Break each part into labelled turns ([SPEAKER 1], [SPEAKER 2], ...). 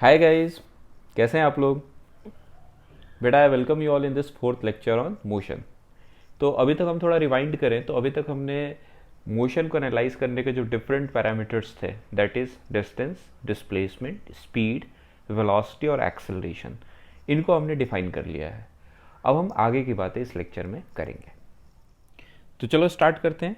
[SPEAKER 1] Hi guys, कैसे हैं आप लोग। बेटा I welcome you all in this fourth lecture on motion. तो अभी तक हम थोड़ा रिवाइंड करें तो अभी तक हमने मोशन को एनालाइज करने के जो डिफरेंट पैरामीटर्स थे, that is distance, displacement, speed, velocity और एक्सेलरेशन, इनको हमने डिफाइन कर लिया है। अब हम आगे की बातें इस लेक्चर में करेंगे। तो चलो स्टार्ट करते हैं।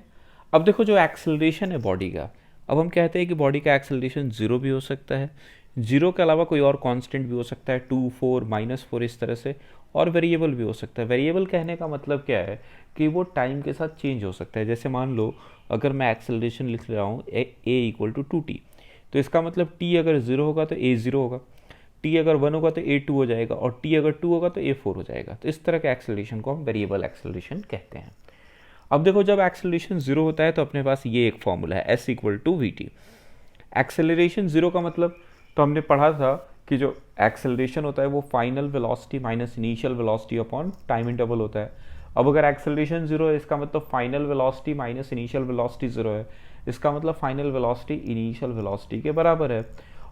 [SPEAKER 1] अब देखो, जो एक्सेलरेशन है बॉडी का, अब हम कहते हैं कि बॉडी का एक्सेलरेशन जीरो भी हो सकता है, जीरो के अलावा कोई और कांस्टेंट भी हो सकता है, 2, 4, -4, इस तरह से, और वेरिएबल भी हो सकता है। वेरिएबल कहने का मतलब क्या है कि वो टाइम के साथ चेंज हो सकता है। जैसे मान लो अगर मैं एक्सेलरेशन लिख रहा हूँ ए इक्वल टू टी, तो इसका मतलब टी अगर जीरो होगा तो ए जीरो होगा, टी अगर वन होगा तो ए टू हो जाएगा, और टी अगर टू होगा तो ए फोर हो जाएगा। तो इस तरह के एक्सेलरेशन को हम वेरिएबल एक्सेलरेशन कहते हैं। अब देखो, जब एक्सेलरेशन जीरो होता है तो अपने पास ये एक फॉर्मूला है, S equal to we T. Acceleration zero का मतलब तो हमने पढ़ा था कि जो एक्सेलरेशन होता है वो final velocity minus initial velocity upon time interval होता है। अब अगर एक्सेलरेशन जीरो है, इसका मतलब final velocity minus initial velocity zero है, इसका मतलब फाइनल वेलोसिटी इनिशियल वेलोसिटी के बराबर है।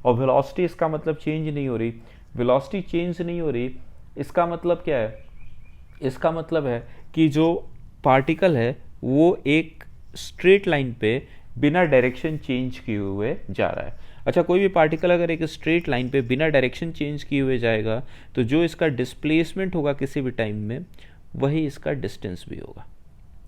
[SPEAKER 1] और वेलोसिटी इसका मतलब चेंज नहीं हो रही, वेलोसिटी चेंज नहीं हो रही, इसका मतलब क्या है? इसका मतलब है कि जो पार्टिकल है वो एक स्ट्रेट लाइन पे बिना डायरेक्शन चेंज किए हुए जा रहा है। अच्छा, कोई भी पार्टिकल अगर एक स्ट्रेट लाइन पे बिना डायरेक्शन चेंज किए हुए जाएगा तो जो इसका डिस्प्लेसमेंट होगा किसी भी टाइम में, वही इसका डिस्टेंस भी होगा।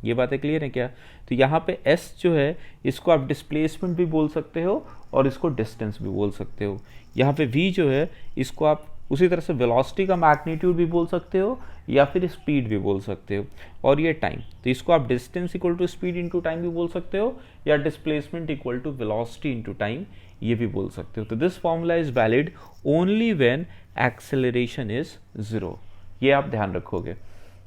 [SPEAKER 1] ये बातें क्लियर है क्या? तो यहाँ पे s जो है, इसको आप डिस्प्लेसमेंट भी बोल सकते हो और इसको डिस्टेंस भी बोल सकते हो। यहाँ पे v जो है, इसको आप उसी तरह से वेलोसिटी का मैग्नीट्यूड भी बोल सकते हो या फिर स्पीड भी बोल सकते हो। और ये टाइम, तो इसको आप distance equal to speed into time भी बोल सकते हो, या displacement equal to velocity into time ये भी बोल सकते हो। तो this formula is valid only when acceleration is zero. ये आप ध्यान रखोगे।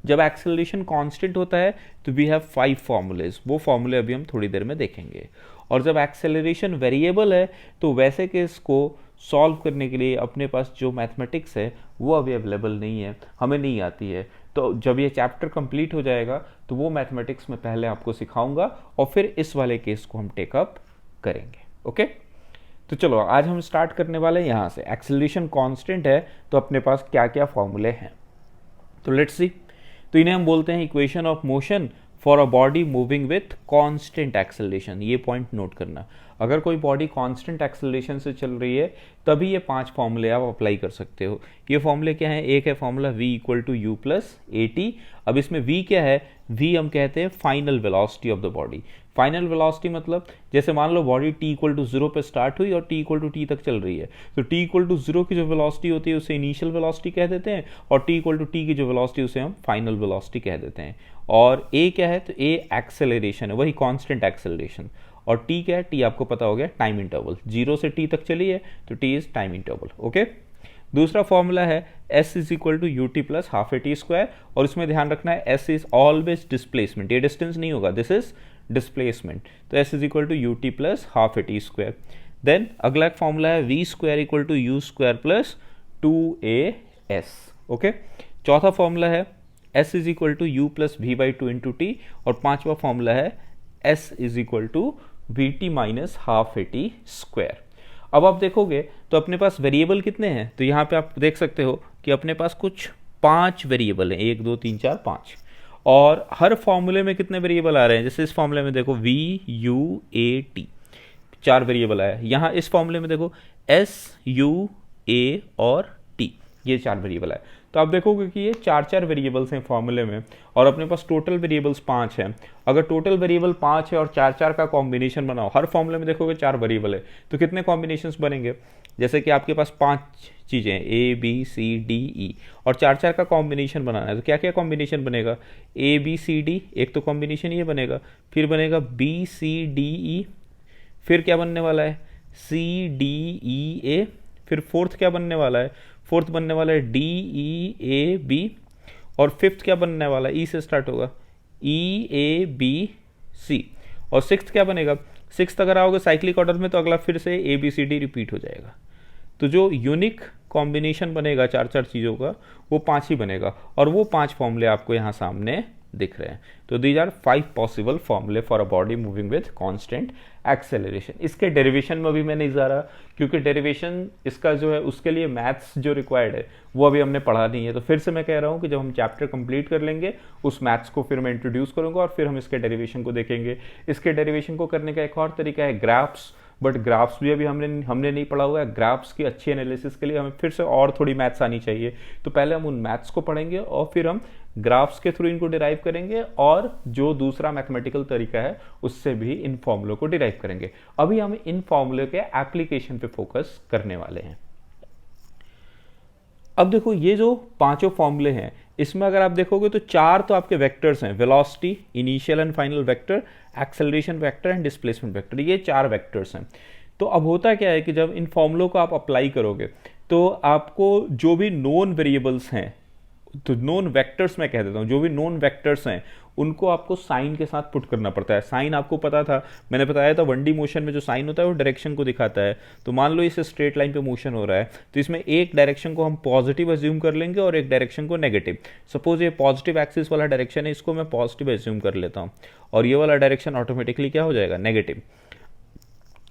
[SPEAKER 1] जब एक्सेलरेशन कांस्टेंट होता है तो वी हैव 5 फॉर्मूलेज, वो फॉर्मूले अभी हम थोड़ी देर में देखेंगे। और जब एक्सेलरेशन वेरिएबल है तो वैसे केस को सॉल्व करने के लिए अपने पास जो मैथमेटिक्स है वो अभी अवेलेबल नहीं है, हमें नहीं आती है। तो जब ये चैप्टर कंप्लीट हो जाएगा तो वो मैथमेटिक्स मैं पहले आपको सिखाऊंगा और फिर इस वाले केस को हम टेकअप करेंगे। ओके, तो चलो आज हम स्टार्ट करने वाले हैं यहाँ से। एक्सेलरेशन कांस्टेंट है तो अपने पास क्या क्या फॉर्मूले हैं, तो लेट्स सी। तो इन्हें हम बोलते हैं equation of motion for a body moving with constant acceleration. ये पॉइंट नोट करना, अगर कोई बॉडी कांस्टेंट एक्सेलरेशन से चल रही है तभी ये 5 फॉर्मूले आप अप्लाई कर सकते हो। ये फॉर्मूले क्या है? एक है formula v equal to you plus A t. अब इसमें v क्या है? v हम कहते हैं final velocity of the body. Final velocity मतलब जैसे मान लो body t equal to zero पे स्टार्ट हुई और t इक्वल टू टी तक चल रही है, तो t इक्वल टू जीरो की जो वेलोसिटी होती है उसे इनिशियल वेलोसिटी कह देते हैं, और t इक्वल टू टी की जो वेलोसिटी उसे हम फाइनल वेलोसिटी कह देते हैं। और a क्या है? तो a एक्सेलरेशन है, वही कांस्टेंट एक्सेलरेशन। और t क्या है? t आपको पता हो गया, टाइम इंटरवल, जीरो से t तक चली है तो t is time interval. Okay, दूसरा फॉर्मूला है s is equal to U T plus half A T square, और इसमें ध्यान रखना है s इज ऑलवेज डिस्प्लेसमेंट, ये डिस्टेंस नहीं होगा, दिस इज डिस्प्लेसमेंट। तो s is equal to U T plus half A T square. Then अगला एक फॉर्मूला है v square equal to u square plus 2as। Okay, चौथा फॉर्मूला है s is equal to you plus we by two into T, और पांचवा formula है s is equal to we T minus half A T square. अब आप देखोगे तो अपने पास वेरिएबल कितने हैं, तो यहाँ पे आप देख सकते हो कि अपने पास कुछ 5 वेरिएबल हैं, 1 2 3 4 5। और हर फॉर्मूले में कितने वेरिएबल आ रहे हैं? जैसे इस फॉर्मूले में देखो v u a t, 4 variable आया। यहाँ इस फॉर्मूले में देखो s u a और t, ये 4 वेरिएबल आए। तो आप देखोगे कि ये 4 वेरिएबल्स हैं फॉर्मूले में, और अपने पास टोटल वेरिएबल्स 5 हैं। अगर टोटल वेरिएबल 5 है और 4 का कॉम्बिनेशन बनाओ, हर फॉर्मूले में देखोगे 4 वेरिएबल है, तो कितने कॉम्बिनेशंस बनेंगे? जैसे कि आपके पास 5 चीज़ें हैं, ए बी सी डी ई, और 4 का कॉम्बिनेशन बनाना है, तो क्या क्या कॉम्बिनेशन बनेगा? ए बी सी डी, एक तो कॉम्बिनेशन ये बनेगा, फिर बनेगा बी सी डी ई, फिर क्या बनने वाला है? सी डी ई ए, फिर फोर्थ क्या बनने वाला है? फोर्थ बनने वाला है डी ई ए बी, और फिफ्थ क्या बनने वाला है? ई से स्टार्ट होगा, ई ए बी सी, और सिक्स्थ क्या बनेगा? सिक्स्थ अगर आओगे साइक्लिक ऑर्डर में तो अगला फिर से A B C D repeat हो जाएगा। तो जो यूनिक कॉम्बिनेशन बनेगा 4 चीज़ों का, वो 5 ही बनेगा, और वो 5 फॉर्मूले आपको यहाँ सामने दिख रहे हैं। तो दीज आर 5 पॉसिबल फॉर्मूले for a body moving with constant acceleration. इसके डेरिवेशन में भी मैं नहीं जा रहा, क्योंकि डेरिवेशन इसका जो है उसके लिए मैथ्स जो रिक्वायर्ड है वो अभी हमने पढ़ा नहीं है। तो फिर से मैं कह रहा हूँ कि जब हम चैप्टर कंप्लीट कर लेंगे उस मैथ्स को फिर मैं इंट्रोड्यूस करूँगा और फिर हम इसके डेरिवेशन को देखेंगे। इसके डेरिवेशन को करने का एक और तरीका है ग्राफ्स, बट ग्राफ्स भी अभी हमने नहीं पढ़ा हुआ है। ग्राफ्स की अच्छी एनालिसिस के लिए हमें फिर से और थोड़ी मैथ्स आनी चाहिए। तो पहले हम उन मैथ्स को पढ़ेंगे और फिर हम ग्राफ्स के थ्रू इनको डिराइव करेंगे, और जो दूसरा मैथमेटिकल तरीका है उससे भी इन फॉर्मूलों को डिराइव करेंगे। अभी हम इन फॉर्मूले के एप्लीकेशन पे फोकस करने वाले हैं। अब देखो ये जो पांचों फॉर्मूले हैं इसमें अगर आप देखोगे तो 4 तो आपके वेक्टर्स हैं, velocity, initial and final vector, acceleration vector and displacement vector, ये 4 वेक्टर्स हैं। तो अब होता क्या है कि जब इन फॉर्मूलों को आप अप्लाई करोगे तो आपको जो भी नोन वेरिएबल्स हैं, तो नोन वेक्टर्स मैं कह देता हूं, जो भी नोन वेक्टर्स हैं उनको आपको साइन के साथ पुट करना पड़ता है। साइन आपको पता था, मैंने बताया था 1D मोशन में जो साइन होता है वो डायरेक्शन को दिखाता है। तो मान लो इस स्ट्रेट लाइन पे मोशन हो रहा है तो इसमें एक डायरेक्शन को हम पॉजिटिव एज्यूम कर लेंगे और एक डायरेक्शन को नेगेटिव। सपोज ये पॉजिटिव एक्सिस वाला डायरेक्शन है, इसको मैं पॉजिटिव एज्यूम कर लेता हूँ और ये वाला डायरेक्शन ऑटोमेटिकली क्या हो जाएगा, नेगेटिव।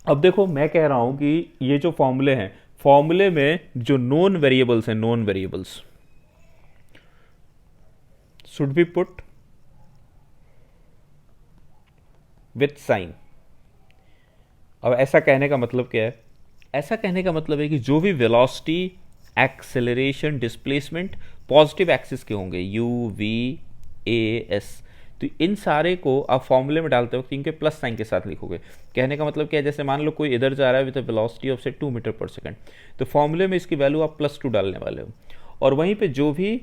[SPEAKER 1] अब देखो मैं कह रहा हूं कि ये जो फॉर्मूले हैं, फॉर्मूले में जो नोन वेरिएबल्स हैं, known variables should be put with sign। अब ऐसा कहने का मतलब क्या है? ऐसा कहने का मतलब है कि जो भी velocity, acceleration, displacement positive axis के होंगे, u, v, a, s, तो इन सारे को आप फॉर्मूले में डालते वक्त इनके प्लस साइन के साथ लिखोगे। कहने का मतलब क्या है, जैसे मान लो कोई इधर जा रहा है विद अ वेलोसिटी ऑफ से 2 मीटर पर सेकंड, तो फॉर्मूले में इसकी वैल्यू आप +2 डालने वाले हो, और वहीं पे जो भी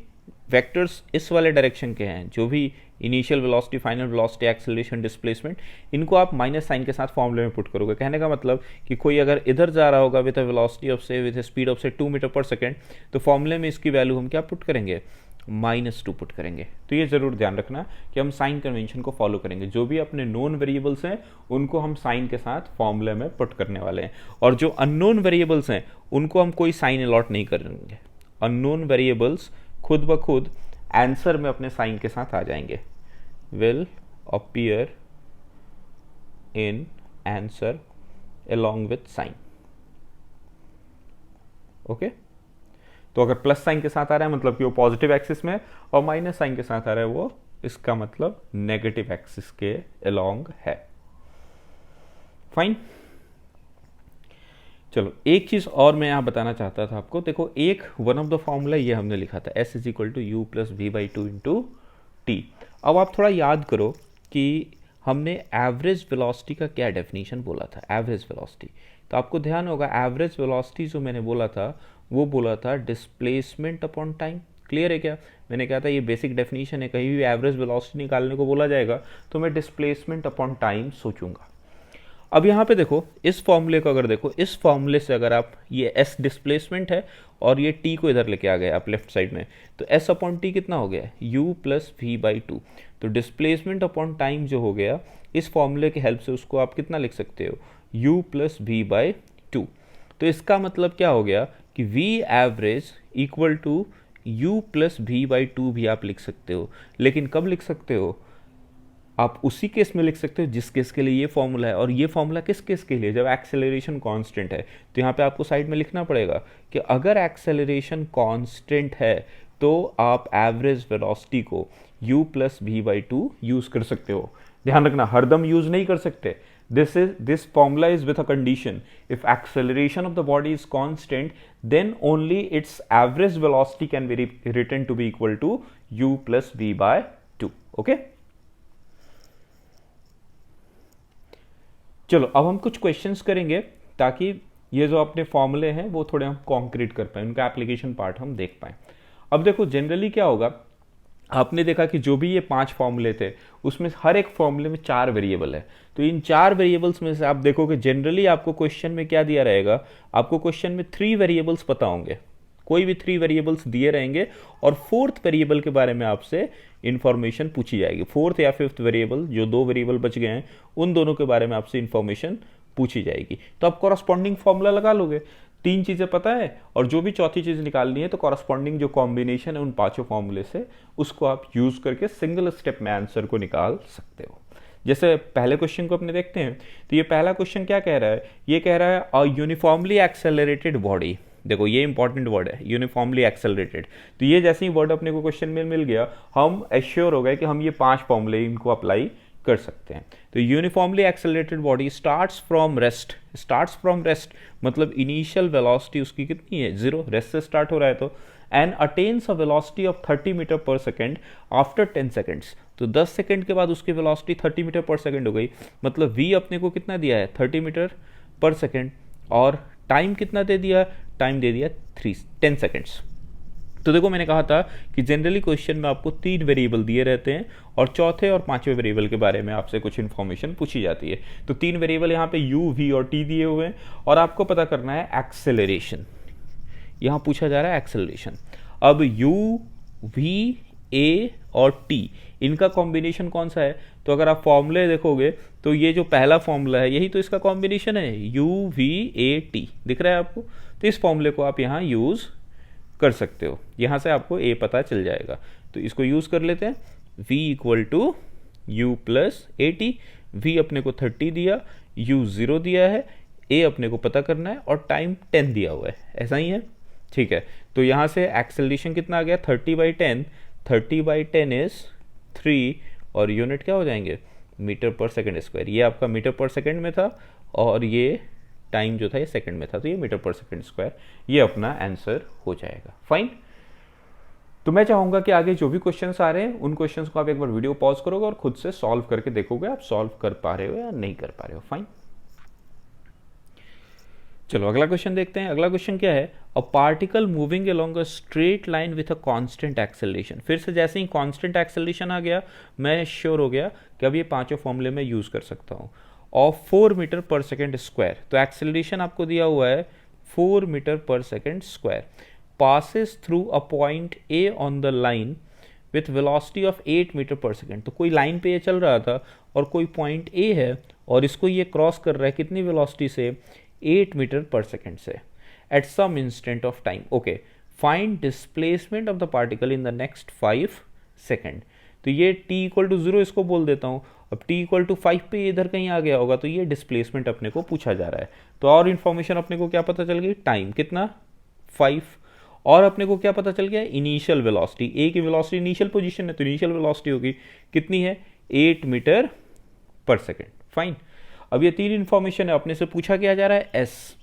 [SPEAKER 1] वेक्टर्स इस वाले डायरेक्शन के हैं, जो भी initial velocity, final velocity, acceleration, displacement, इनको आप माइनस साइन के साथ फॉर्मूले में पुट करोगे। कहने का मतलब कि कोई अगर इधर जा रहा होगा विद अ वेलोसिटी ऑफ से, विद स्पीड ऑफ से 2 मीटर पर सेकंड, तो फॉर्मूले में इसकी वैल्यू हम क्या पुट करेंगे, -2 पुट करेंगे। तो ये जरूर ध्यान रखना कि हम साइन कन्वेंशन को फॉलो करेंगे। जो भी अपने नोन वेरिएबल्स हैं उनको हम साइन के साथ फॉर्मूले में पुट करने वाले हैं, और जो अननोन वेरिएबल्स हैं उनको हम कोई साइन अलॉट नहीं करेंगे। अननोन वेरिएबल्स खुद ब खुद आंसर में अपने साइन के साथ आ जाएंगे, will appear in answer along with sign. Okay, तो अगर प्लस साइन के साथ आ रहा है मतलब कि वो पॉजिटिव एक्सिस में, और माइनस साइन के साथ आ रहा है वो इसका मतलब नेगेटिव एक्सिस के अलोंग है। फाइन, चलो एक चीज और मैं यहां बताना चाहता था आपको। देखो एक वन ऑफ द फॉर्मूला ये हमने लिखा था, S = U + V/2 × T। अब आप थोड़ा याद करो कि हमने एवरेज वेलोसिटी का क्या डेफिनेशन बोला था, एवरेज वेलोसिटी। तो आपको ध्यान होगा एवरेज वेलोसिटी जो मैंने बोला था वो बोला था डिस्प्लेसमेंट अपॉन टाइम। क्लियर है क्या? मैंने कहा था ये बेसिक डेफिनेशन है, कहीं भी एवरेज वेलोसिटी निकालने को बोला जाएगा तो मैं डिस्प्लेसमेंट अपॉन टाइम सोचूंगा। अब यहाँ पे देखो इस फॉर्मूले को अगर देखो, इस फॉर्मूले से अगर आप ये S डिस्प्लेसमेंट है और ये T को इधर लेके आ गए आप लेफ्ट साइड में, तो S/T कितना हो गया, U + V/2। तो डिस्प्लेसमेंट अपॉन टाइम जो हो गया, इस फॉर्मूले की हेल्प से उसको आप कितना लिख सकते हो, U + V/2। तो इसका मतलब क्या हो गया कि V एवरेज = U + V/2 भी आप लिख सकते हो। लेकिन कब लिख सकते हो, आप उसी केस में लिख सकते हो जिस केस के लिए ये फॉर्मूला है। और ये फॉर्मूला किस केस के लिए, जब एक्सेलरेशन कांस्टेंट है। तो यहाँ पे आपको साइड में लिखना पड़ेगा कि अगर एक्सेलरेशन कांस्टेंट है तो आप एवरेज वेलोसिटी को U + V/2 यूज कर सकते हो। ध्यान रखना हरदम यूज नहीं कर सकते। This formula is with a condition. If acceleration of the body is constant, then only its average velocity can be written to be equal to U + V/2. Okay? चलो अब हम कुछ क्वेश्चंस करेंगे ताकि ये जो अपने फॉर्मूले हैं वो थोड़े हम कॉन्क्रीट कर पाए, उनका एप्लीकेशन पार्ट हम देख पाए। अब देखो जनरली क्या होगा, आपने देखा कि जो भी ये 5 फॉर्मूले थे उसमें हर एक फॉर्मूले में 4 वेरिएबल है। तो इन 4 वेरिएबल्स में से आप देखोगे जनरली आपको क्वेश्चन में क्या दिया रहेगा, आपको क्वेश्चन में 3 वेरिएबल्स पता होंगे, कोई भी 3 वेरिएबल्स दिए रहेंगे, और 4th वेरिएबल के बारे में आपसे इंफॉर्मेशन पूछी जाएगी। 4th या 5th वेरिएबल, जो 2 वेरिएबल बच गए हैं उन दोनों के बारे में आपसे इंफॉर्मेशन पूछी जाएगी। तो आप कॉरस्पॉन्डिंग फॉर्मूला लगा लोगे। तीन चीज़ें पता है और जो भी चौथी चीज़ निकालनी है तो कॉरस्पॉन्डिंग जो कॉम्बिनेशन है उन पांचों फॉर्मूले से उसको आप यूज़ करके सिंगल स्टेप में आंसर को निकाल सकते हो। जैसे पहले क्वेश्चन को अपने देखते हैं, तो ये पहला क्वेश्चन क्या कह रहा है, ये कह रहा है अ यूनिफॉर्मली एक्सेलरेटेड बॉडी। देखो ये इंपॉर्टेंट वर्ड है, यूनिफॉर्मली एक्सेलरेटेड। तो ये जैसे ही वर्ड अपने को क्वेश्चन में मिल गया, हम एश्योर हो गए कि हम ये पांच फॉर्मूले इनको अप्लाई कर सकते हैं। तो uniformly accelerated body starts from rest मतलब इनिशियल वेलोसिटी उसकी कितनी है, 0, रेस्ट से स्टार्ट हो रहा है तो, and attains a velocity of 30 meter per second after 10 seconds. तो 10 सेकेंड के बाद उसकी वेलोसिटी 30 मीटर पर सेकेंड हो गई, मतलब v अपने को कितना दिया है 30 मीटर पर सेकेंड, और टाइम कितना दे दिया, टाइम दे दिया 10 सेकेंड्स। तो देखो मैंने कहा था कि जनरली क्वेश्चन में आपको 3 वेरिएबल दिए रहते हैं और चौथे और पांचवें वेरिएबल के बारे में आपसे कुछ इन्फॉर्मेशन पूछी जाती है। तो 3 वेरिएबल यहाँ पे u, v और t दिए हुए हैं और आपको पता करना है एक्सेलरेशन। यहाँ पूछा जा रहा है एक्सेलरेशन। अब u, v, a और t इनका कॉम्बिनेशन कौन सा है, तो अगर आप फॉर्मूले देखोगे तो ये जो पहला फॉर्मूला है यही तो इसका कॉम्बिनेशन है, u, v, a, t दिख रहा है आपको। तो इस फॉर्मूले को आप यहाँ यूज़ कर सकते हो, यहाँ से आपको a पता चल जाएगा। तो इसको यूज़ कर लेते हैं, v equal to u plus A T. v अपने को 30 दिया, u 0 दिया है, a अपने को पता करना है और टाइम 10 दिया हुआ है, ऐसा ही है, ठीक है। तो यहाँ से एक्सेलरेशन कितना आ गया 30/10, 30/10 इज 3 और यूनिट क्या हो जाएंगे मीटर पर सेकेंड स्क्वायर। ये आपका मीटर पर सेकेंड में था और ये टाइम जो था ये सेकंड में था, तो ये मीटर पर सेकंड स्क्वायर, ये अपना आंसर हो जाएगा। फाइन। तो मैं चाहूंगा कि आगे जो भी क्वेश्चंस आ रहे हैं उन क्वेश्चंस को आप एक बार वीडियो पॉज करोगे और खुद से सॉल्व करके देखोगे आप सॉल्व कर पा रहे हो या नहीं कर पा रहे हो। फाइन, चलो अगला क्वेश्चन देखते हैं। अगला क्वेश्चन क्या है, a particle moving along a straight line with a constant acceleration. फिर से जैसे ही कांस्टेंट एक्सेलरेशन आ गया मैं श्योर हो गया कि अब ये पांचों फॉर्मूले में यूज कर सकता हूँ। Of 4 meter per second square, तो एक्सेलरेशन आपको दिया हुआ है 4 meter per second square, passes through a point A on the line with velocity of 8 meter per second. तो कोई लाइन पे ये चल रहा था और कोई पॉइंट ए है और इसको ये क्रॉस कर रहा है कितनी वेलोसिटी से, 8 मीटर पर सेकेंड से, at some instant of time. Okay, find displacement of the particle in the next 5 second. तो ये t इक्वल टू 0 इसको बोल देता हूँ। अब t इक्वल टू 5 पे इधर कहीं आ गया होगा, तो ये डिस्प्लेसमेंट अपने को पूछा जा रहा है। तो और इन्फॉर्मेशन अपने को क्या पता चल गई, टाइम कितना 5, और अपने को क्या पता चल गया, इनिशियल वेलोसिटी। ए की वेलोसिटी इनिशियल पोजीशन है तो इनिशियल वेलोसिटी होगी कितनी है, 8 मीटर पर सेकेंड। फाइन, अब ये 3 इन्फॉर्मेशन है, अपने से पूछा क्या जा रहा है एस।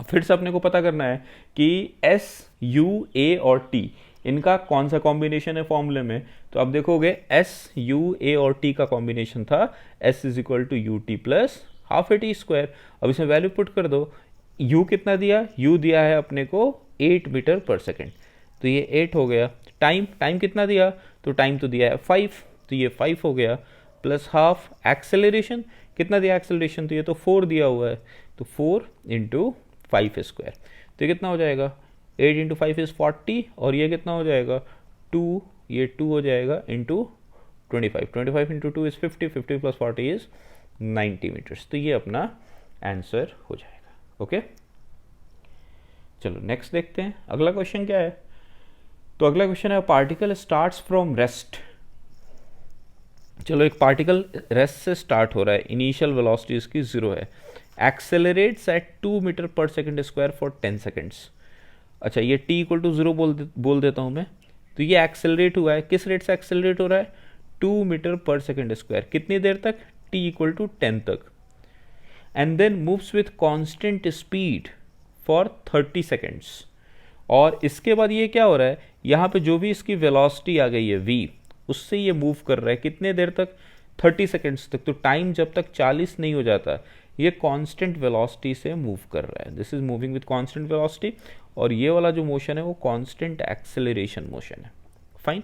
[SPEAKER 1] फिर से अपने को पता करना है कि एस, यू, ए और टी इनका कौन सा कॉम्बिनेशन है फॉर्मूले में। तो अब देखोगे एस, यू, ए और टी का कॉम्बिनेशन था S is equal to U T plus half A T square. अब इसमें वैल्यू पुट कर दो, यू कितना दिया, यू दिया है अपने को 8 मीटर पर सेकेंड, तो ये 8 हो गया। टाइम कितना दिया, तो टाइम तो दिया है 5, तो ये 5 हो गया, प्लस हाफ। एक्सेलरेशन कितना दिया, एक्सेलरेशन तो ये तो 4 दिया हुआ है, तो 4 इंटू 5 स्क्वायर, तो ये कितना हो जाएगा 8 इंटू 5 इज 40, और ये कितना हो जाएगा 2, ये 2 हो जाएगा into 25 into 2 is 50, 50 plus 40 is 90 meters. तो ये अपना आंसर हो जाएगा। ओके, चलो नेक्स्ट देखते हैं अगला क्वेश्चन क्या है। तो अगला क्वेश्चन है, पार्टिकल स्टार्ट्स फ्रॉम रेस्ट। चलो एक पार्टिकल रेस्ट से स्टार्ट हो रहा है, इनिशियल वेलोसिटी इसकी 0 है, accelerates eight 2 metre per second square for 10 seconds. अच्छा, ये t इक्वल टू 0 बोल देता हूँ मैं। तो ये एक्सेलरेट हुआ है, किस रेट से एक्सेलरेट हो रहा है, 2 मीटर पर सेकेंड स्क्वायर, कितनी देर तक, t इक्वल टू 10 तक, and then moves with constant speed for 30 seconds. और इसके बाद ये क्या हो रहा है, यहाँ पे जो भी इसकी वेलोसिटी आ गई है v, उससे ये मूव कर रहा है कितने देर तक, 30 सेकेंड्स तक। तो टाइम जब तक 40 नहीं हो जाता ये कांस्टेंट वेलोसिटी से मूव कर रहा है, this is moving with constant velocity. और ये वाला जो मोशन है वो कांस्टेंट एक्सेलरेशन मोशन है। फाइन,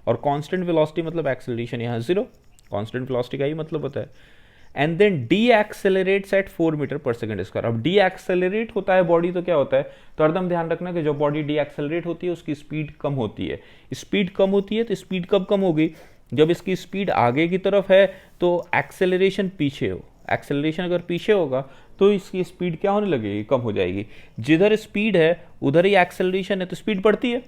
[SPEAKER 1] और कांस्टेंट वेलोसिटी मतलब एक्सेलरेशन यहाँ 0, कांस्टेंट वेलोसिटी का ही मतलब होता है। And then decelerates at 4 meter per second square. अब डी एक्सेलरेट होता है बॉडी तो क्या होता है, तो हरदम ध्यान रखना कि जो बॉडी डी एक्सेलरेट होती है उसकी स्पीड कम होती है। स्पीड कम होती है तो स्पीड कब कम होगी, जब इसकी स्पीड आगे की तरफ है तो एक्सेलरेशन पीछे हो, एक्सेलरेशन अगर पीछे होगा तो इसकी स्पीड क्या होने लगेगी, कम हो जाएगी। जिधर स्पीड है उधर ही एक्सेलरेशन है तो स्पीड बढ़ती है,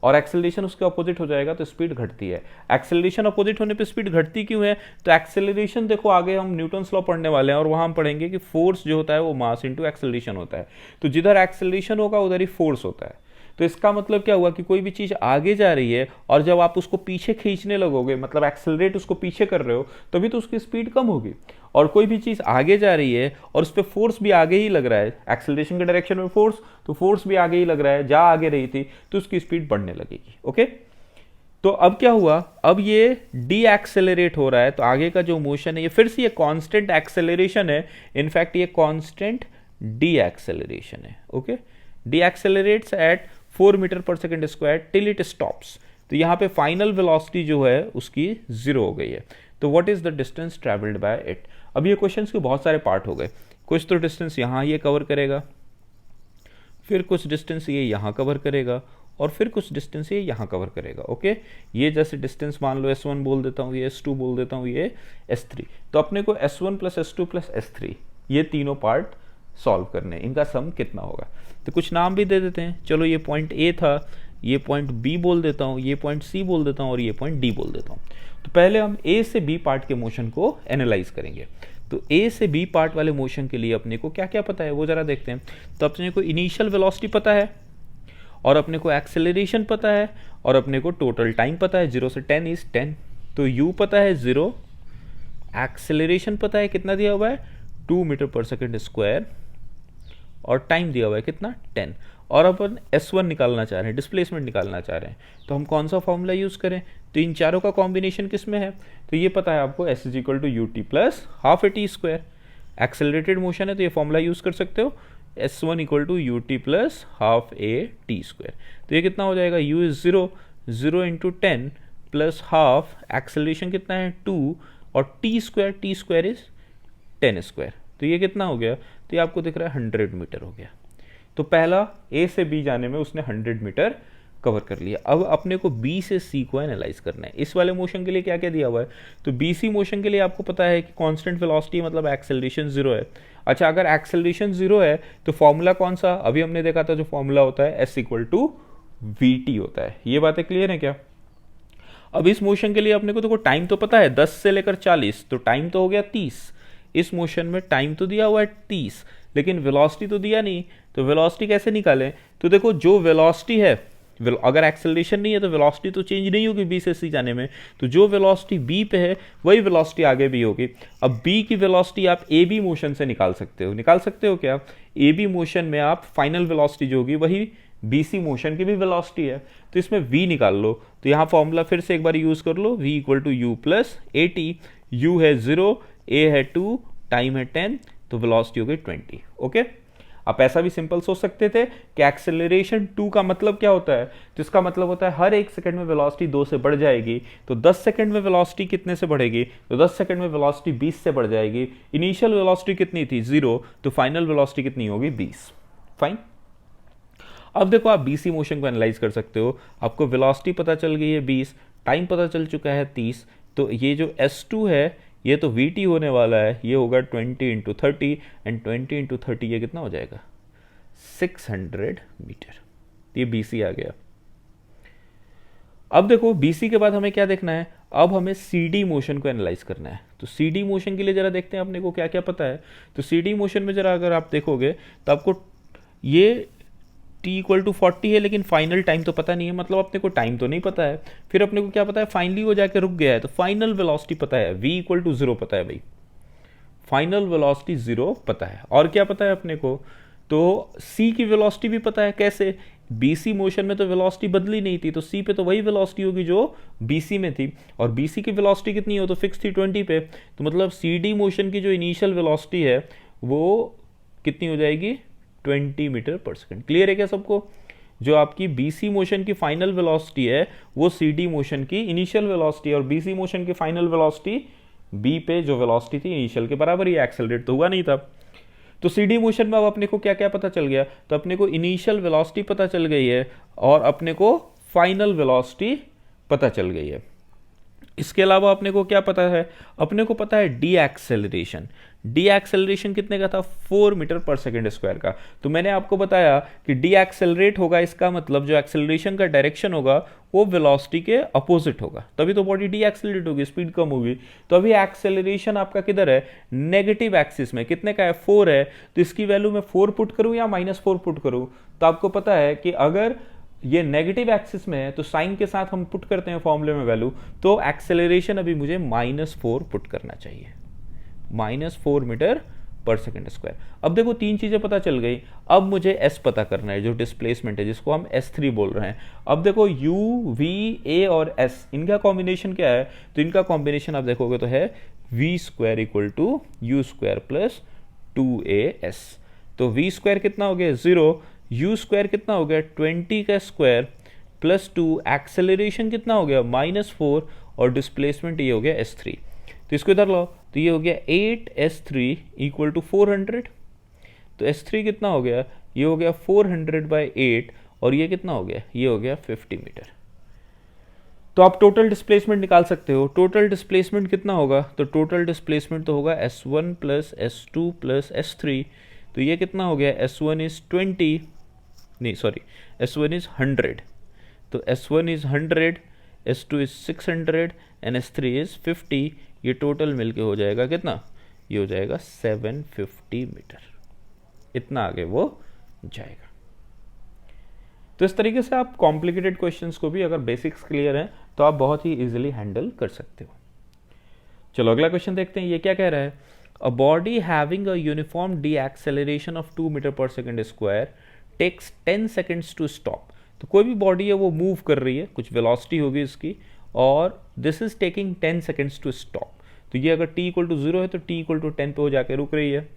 [SPEAKER 1] और एक्सेलरेशन उसके अपोजिट हो जाएगा तो स्पीड घटती है। एक्सेलरेशन अपोजिट होने पे स्पीड घटती क्यों है, तो एक्सेलरेशन देखो आगे हम न्यूटन्स लॉ पढ़ने वाले हैं और वहां हम पढ़ेंगे कि फोर्स जो होता है वो मास इनटू एक्सेलरेशन होता है। तो जिधर एक्सेलरेशन होगा उधर ही फोर्स होता है। तो इसका मतलब क्या हुआ कि कोई भी चीज आगे जा रही है और जब आप उसको पीछे खींचने लगोगे, मतलब एक्सेलरेट उसको पीछे कर रहे हो, तभी तो उसकी स्पीड कम होगी। और कोई भी चीज आगे जा रही है और उस पर फोर्स भी आगे ही लग रहा है, एक्सेलरेशन के डायरेक्शन में फोर्स, तो फोर्स भी आगे ही लग रहा है, जा आगे रही थी तो उसकी स्पीड बढ़ने लगेगी। ओके, तो अब क्या हुआ, अब ये डी एक्सेलरेट हो रहा है, तो आगे का जो मोशन है ये फिर से ये कांस्टेंट एक्सेलरेशन है, इनफैक्ट ये कांस्टेंट डी एक्सेलरेशन है। Okay, decelerates at 4 meter per second square till it stops. तो यहाँ पे फाइनल वेलोसिटी जो है उसकी 0 हो गई है। तो what is the distance travelled by it. अब ये क्वेश्चंस के बहुत सारे पार्ट हो गए, कुछ तो डिस्टेंस यहाँ ये कवर करेगा, फिर कुछ डिस्टेंस ये यहाँ कवर करेगा, और फिर कुछ डिस्टेंस ये यहाँ कवर करेगा। ओके, ये जैसे डिस्टेंस मान लो S1 बोल देता हूँ, ये S2 बोल देता हूँ, ये S3। तो अपने को S1 plus S2 plus S3 ये तीनों पार्ट सॉल्व करने, इनका सम कितना होगा। तो कुछ नाम भी दे देते हैं, चलो ये पॉइंट A था, ये पॉइंट B बोल देता हूँ, ये पॉइंट C बोल देता हूँ, और ये पॉइंट D बोल देता हूँ। तो पहले हम A से B पार्ट के मोशन को एनालाइज करेंगे। तो A से B पार्ट वाले मोशन के लिए अपने को क्या क्या पता है वो जरा देखते हैं। तो अपने को इनिशियल वेलोसिटी पता है, और अपने को एक्सेलरेशन पता है, और अपने को टोटल टाइम पता है, 0 से 10 इज 10। तो U पता है 0, एक्सेलरेशन पता है कितना दिया हुआ है 2 मीटर पर सेकेंड स्क्वायर, और टाइम दिया हुआ है कितना 10। और अपन S1 निकालना चाह रहे हैं, डिस्प्लेसमेंट निकालना चाह रहे हैं, तो हम कौन सा फॉर्मूला यूज करें। तो इन चारों का कॉम्बिनेशन किस में है, तो ये पता है आपको S is equal to ut plus half A T square. Accelerated motion है तो ये फॉर्मूला यूज कर सकते हो, S1 equal to ut plus half A T square. तो ये कितना हो जाएगा, u is 0, 0 into 10 plus half, acceleration कितना है 2, और टी स्क्वायर इज 10 स्क्वायर। तो ये कितना हो गया, तो ये आपको दिख रहा है 100 मीटर हो गया। तो पहला A से B जाने में उसने 100 मीटर कवर कर लिया। अब अपने को B से C को एनालाइज करना है। इस वाले मोशन के लिए क्या क्या दिया हुआ है, तो BC मोशन के लिए आपको पता है कि कांस्टेंट वेलोसिटी मतलब एक्सेलरेशन 0 है। अच्छा, अगर एक्सेलरेशन 0 है तो फॉर्मूला कौन सा, अभी हमने देखा था जो फॉर्मूला होता है S इक्वल टू VT होता है। ये बातें क्लियर है क्या। अब इस मोशन के लिए अपने को देखो टाइम तो पता है 10 से लेकर 40, तो टाइम तो हो गया 30। इस मोशन में टाइम तो दिया हुआ है 30, लेकिन वेलोसिटी तो दिया नहीं। तो वेलोसिटी कैसे निकालें, तो देखो जो वेलोसिटी है, अगर एक्सेलरेशन नहीं है तो वेलोसिटी तो चेंज नहीं होगी B से C जाने में, तो जो वेलोसिटी B पे है वही वेलोसिटी आगे भी होगी। अब B की वेलोसिटी आप AB मोशन से निकाल सकते हो क्या, AB मोशन में आप फाइनल वेलोसिटी जो होगी वही BC मोशन की भी वेलोसिटी है, तो इसमें V निकाल लो। तो यहाँ फॉर्मूला फिर से एक बार यूज कर लो, V equal to U plus AT। U है 0, A है 2, टाइम है 10, तो वेलोसिटी हो गई 20। ओके, आप ऐसा भी सिंपल सोच सकते थे कि एक्सेलरेशन 2 का मतलब क्या होता है, तो इसका मतलब होता है हर 1 सेकंड में वेलोसिटी 2 से बढ़ जाएगी। तो 10 सेकंड में वेलोसिटी कितने से बढ़ेगी, तो 10 सेकंड में वेलोसिटी 20 से बढ़ जाएगी। इनिशियल वेलोसिटी कितनी थी 0, तो फाइनल वेलोसिटी कितनी होगी 20। फाइन। अब देखो आप BC मोशन को एनालाइज कर सकते हो, आपको वेलोसिटी पता चल गई है 20, टाइम पता चल चुका है 30, तो ये जो S2 है ये तो VT होने वाला है, ये होगा 20 इंटू 30, एंड 20 इंटू 30 ये कितना हो जाएगा 600 मीटर। ये BC आ गया। अब देखो BC के बाद हमें क्या देखना है, अब हमें CD मोशन को एनालाइज करना है। तो CD मोशन के लिए जरा देखते हैं अपने को क्या क्या पता है। तो CD मोशन में जरा अगर आप देखोगे तो आपको ये T इक्वल टू 40 है, लेकिन फाइनल टाइम तो पता नहीं है, मतलब अपने को टाइम तो नहीं पता है। फिर अपने को क्या पता है, फाइनली वो जाके रुक गया है, तो फाइनल वेलोसिटी पता है, V इक्वल टू 0 पता है भाई, फाइनल वेलोसिटी 0 पता है। और क्या पता है अपने को, तो C की वेलोसिटी भी पता है। कैसे, BC मोशन में तो वेलोसिटी बदली नहीं थी, तो C पे तो वही वेलोसिटी होगी जो BC में थी, और BC की वेलोसिटी कितनी हो तो फिक्स थी 20 पे, तो मतलब CD मोशन की जो इनिशियल वेलोसिटी है वो कितनी हो जाएगी 20 मीटर पर सेकंड। क्लियर है क्या सबको। जो आपकी BC मोशन की फाइनल वेलोसिटी है वो CD मोशन की इनिशियल वेलोसिटी है, और BC मोशन की फाइनल वेलोसिटी B पे जो वेलोसिटी थी इनिशियल के बराबर ही, एक्सेलरेट तो हुआ नहीं था। तो CD मोशन में अब अपने को क्या क्या पता चल गया, तो अपने को इनिशियल वेलोसिटी पता चल गई है, और अपने को फाइनल वेलोसिटी पता चल गई है। इसके अलावा अपने को क्या पता है, अपने को पता है डी एक्सेलरेशन। डी एक्सेलरेशन कितने का था, 4 मीटर पर सेकेंड स्क्वायर का। तो मैंने आपको बताया कि डी एक्सेलरेट होगा, इसका मतलब जो एक्सेलरेशन का डायरेक्शन होगा वो वेलोसिटी के अपोजिट होगा, तभी तो बॉडी डी एक्सेलरेट होगी, स्पीड कम होगी। तो अभी एक्सेलरेशन आपका किधर है, नेगेटिव एक्सिस में, कितने का है, 4 है। तो इसकी वैल्यू मैं 4 पुट करूं या -4 पुट करूं, तो आपको पता है कि अगर ये नेगेटिव एक्सिस में है तो साइन के साथ हम पुट करते हैं फॉर्मूले में वैल्यू, तो एक्सेलरेशन अभी मुझे -4 पुट करना चाहिए, -4 मीटर पर सेकेंड स्क्वायर। अब देखो 3 चीजें पता चल गई, अब मुझे एस पता करना है, जो डिस्प्लेसमेंट है जिसको हम S3 बोल रहे हैं। अब देखो U, V, A और S, इनका कॉम्बिनेशन क्या है, तो इनका कॉम्बिनेशन आप देखोगे तो है V² = U² + 2AS। तो V² कितना हो गया 0, U² कितना हो गया 20 का स्क्वायर प्लस 2, एक्सेलरेशन कितना हो गया -4 और डिस्प्लेसमेंट ये हो गया S3। तो इसको इधर लाओ, तो ये हो गया 8S3 = 400। तो S3 कितना हो गया, ये हो गया 400/8 और ये कितना हो गया, ये हो गया 50 मीटर। तो आप टोटल डिस्प्लेसमेंट निकाल सकते हो। टोटल डिस्प्लेसमेंट कितना होगा, तो टोटल डिस्प्लेसमेंट तो होगा S1 + S2 + S3। तो ये कितना हो गया, S1 = 20, नहीं सॉरी, S1 = 100। तो S1 = 100, S2 = 600 एंड S3 = 50। ये टोटल मिलके हो जाएगा कितना, ये हो जाएगा 750 मीटर, इतना आगे वो जाएगा। तो इस तरीके से आप कॉम्प्लिकेटेड क्वेश्चंस को भी, अगर बेसिक्स क्लियर हैं तो आप बहुत ही इजीली हैंडल कर सकते हो। चलो अगला क्वेश्चन देखते हैं, ये क्या कह रहा है, a body having a uniform deceleration of 2 metre per second square takes 10 seconds to stop. तो कोई भी बॉडी है वो मूव कर रही है, कुछ वेलोसिटी होगी इसकी, और this is taking 10 seconds to stop. तो ये अगर t = 0 है तो t = 10 पे हो जाके रुक रही है,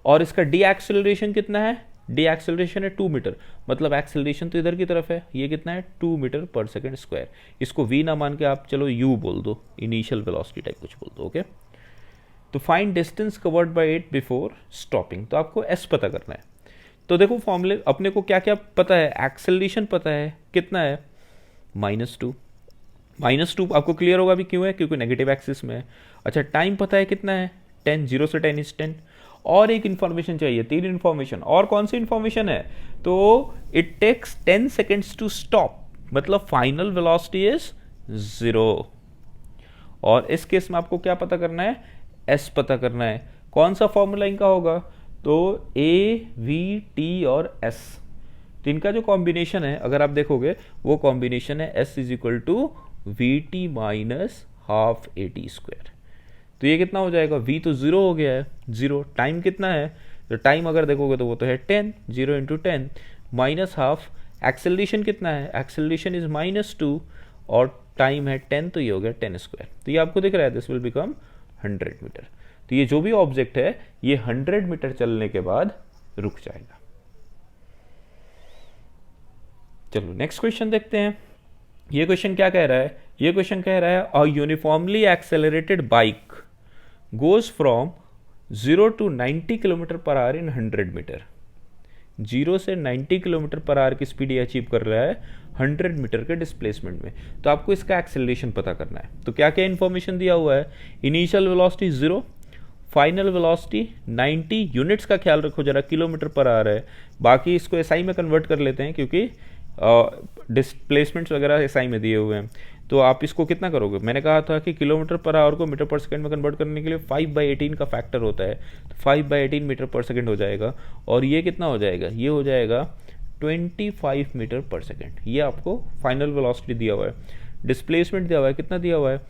[SPEAKER 1] और इसका डी एक्सेलरेशन कितना है, डी एक्सेलरेशन है 2 मीटर, मतलब एक्सेलरेशन तो इधर की तरफ है, ये कितना है 2 मीटर पर सेकेंड स्क्वायर। इसको v ना मान के आप चलो u बोल दो, इनिशियल वेलोसिटी टाइप कुछ बोल दो, ओके। तो find distance covered bye it before stopping, तो आपको s पता करना है। तो देखो फॉर्मूले अपने को क्या क्या पता है, एक्सेलरेशन पता है कितना है, -2, -2 आपको क्लियर होगा भी क्यों है, क्योंकि नेगेटिव एक्सिस में है। अच्छा टाइम पता है कितना है 10, 0 से 10 = 10। और एक इन्फॉर्मेशन चाहिए, 3 इन्फॉर्मेशन, और कौन सी इन्फॉर्मेशन है, तो it takes 10 seconds to stop, मतलब फाइनल वेलोसिटी इज 0। और इस केस में आपको क्या पता करना है, एस पता करना है। कौन सा फॉर्मूला इनका होगा, तो ए, वी, टी और एस, तो इनका जो कॉम्बिनेशन है अगर आप देखोगे वो कॉम्बिनेशन है S = VT - ½ AT²। तो ये कितना हो जाएगा, V तो 0 हो गया है, 0, टाइम कितना है, तो टाइम अगर देखोगे तो वो तो है 10, 0 × 10 -½ एक्सेलरेशन कितना है, एक्सेलरेशन इज -2 और टाइम है 10, तो ये हो गया 10²। तो ये आपको दिख रहा है, दिस विल बिकम 100 मीटर। तो ये जो भी ऑब्जेक्ट है ये 100 मीटर चलने के बाद रुक जाएगा। चलो नेक्स्ट क्वेश्चन देखते हैं, ये क्वेश्चन क्या कह रहा है, ये क्वेश्चन कह रहा है a uniformly accelerated bike goes from 0 to 90 km/h in 100 meter. 0 से 90 km/h की स्पीड ये अचीव कर रहा है 100 मीटर के डिस्प्लेसमेंट में। तो आपको इसका एक्सेलरेशन पता करना है। तो क्या क्या इन्फॉर्मेशन दिया हुआ है, initial velocity 0, final velocity 90, units का ख्याल रखो जरा, km/h है, बाकी इसको एसआई में कन्वर्ट कर लेते हैं क्योंकि डिस्प्लेसमेंट्स वगैरह एसआई में दिए हुए हैं। तो आप इसको कितना करोगे, मैंने कहा था कि km/h को मीटर पर सेकंड में कन्वर्ट करने के लिए 5/18 का फैक्टर होता है, तो 5/18 मीटर पर सेकंड हो जाएगा। और ये कितना हो जाएगा, ये हो जाएगा 25 मीटर पर सेकंड। ये आपको फाइनल वेलोसिटी दिया हुआ है, डिस्प्लेसमेंट दिया हुआ है, कितना दिया हुआ है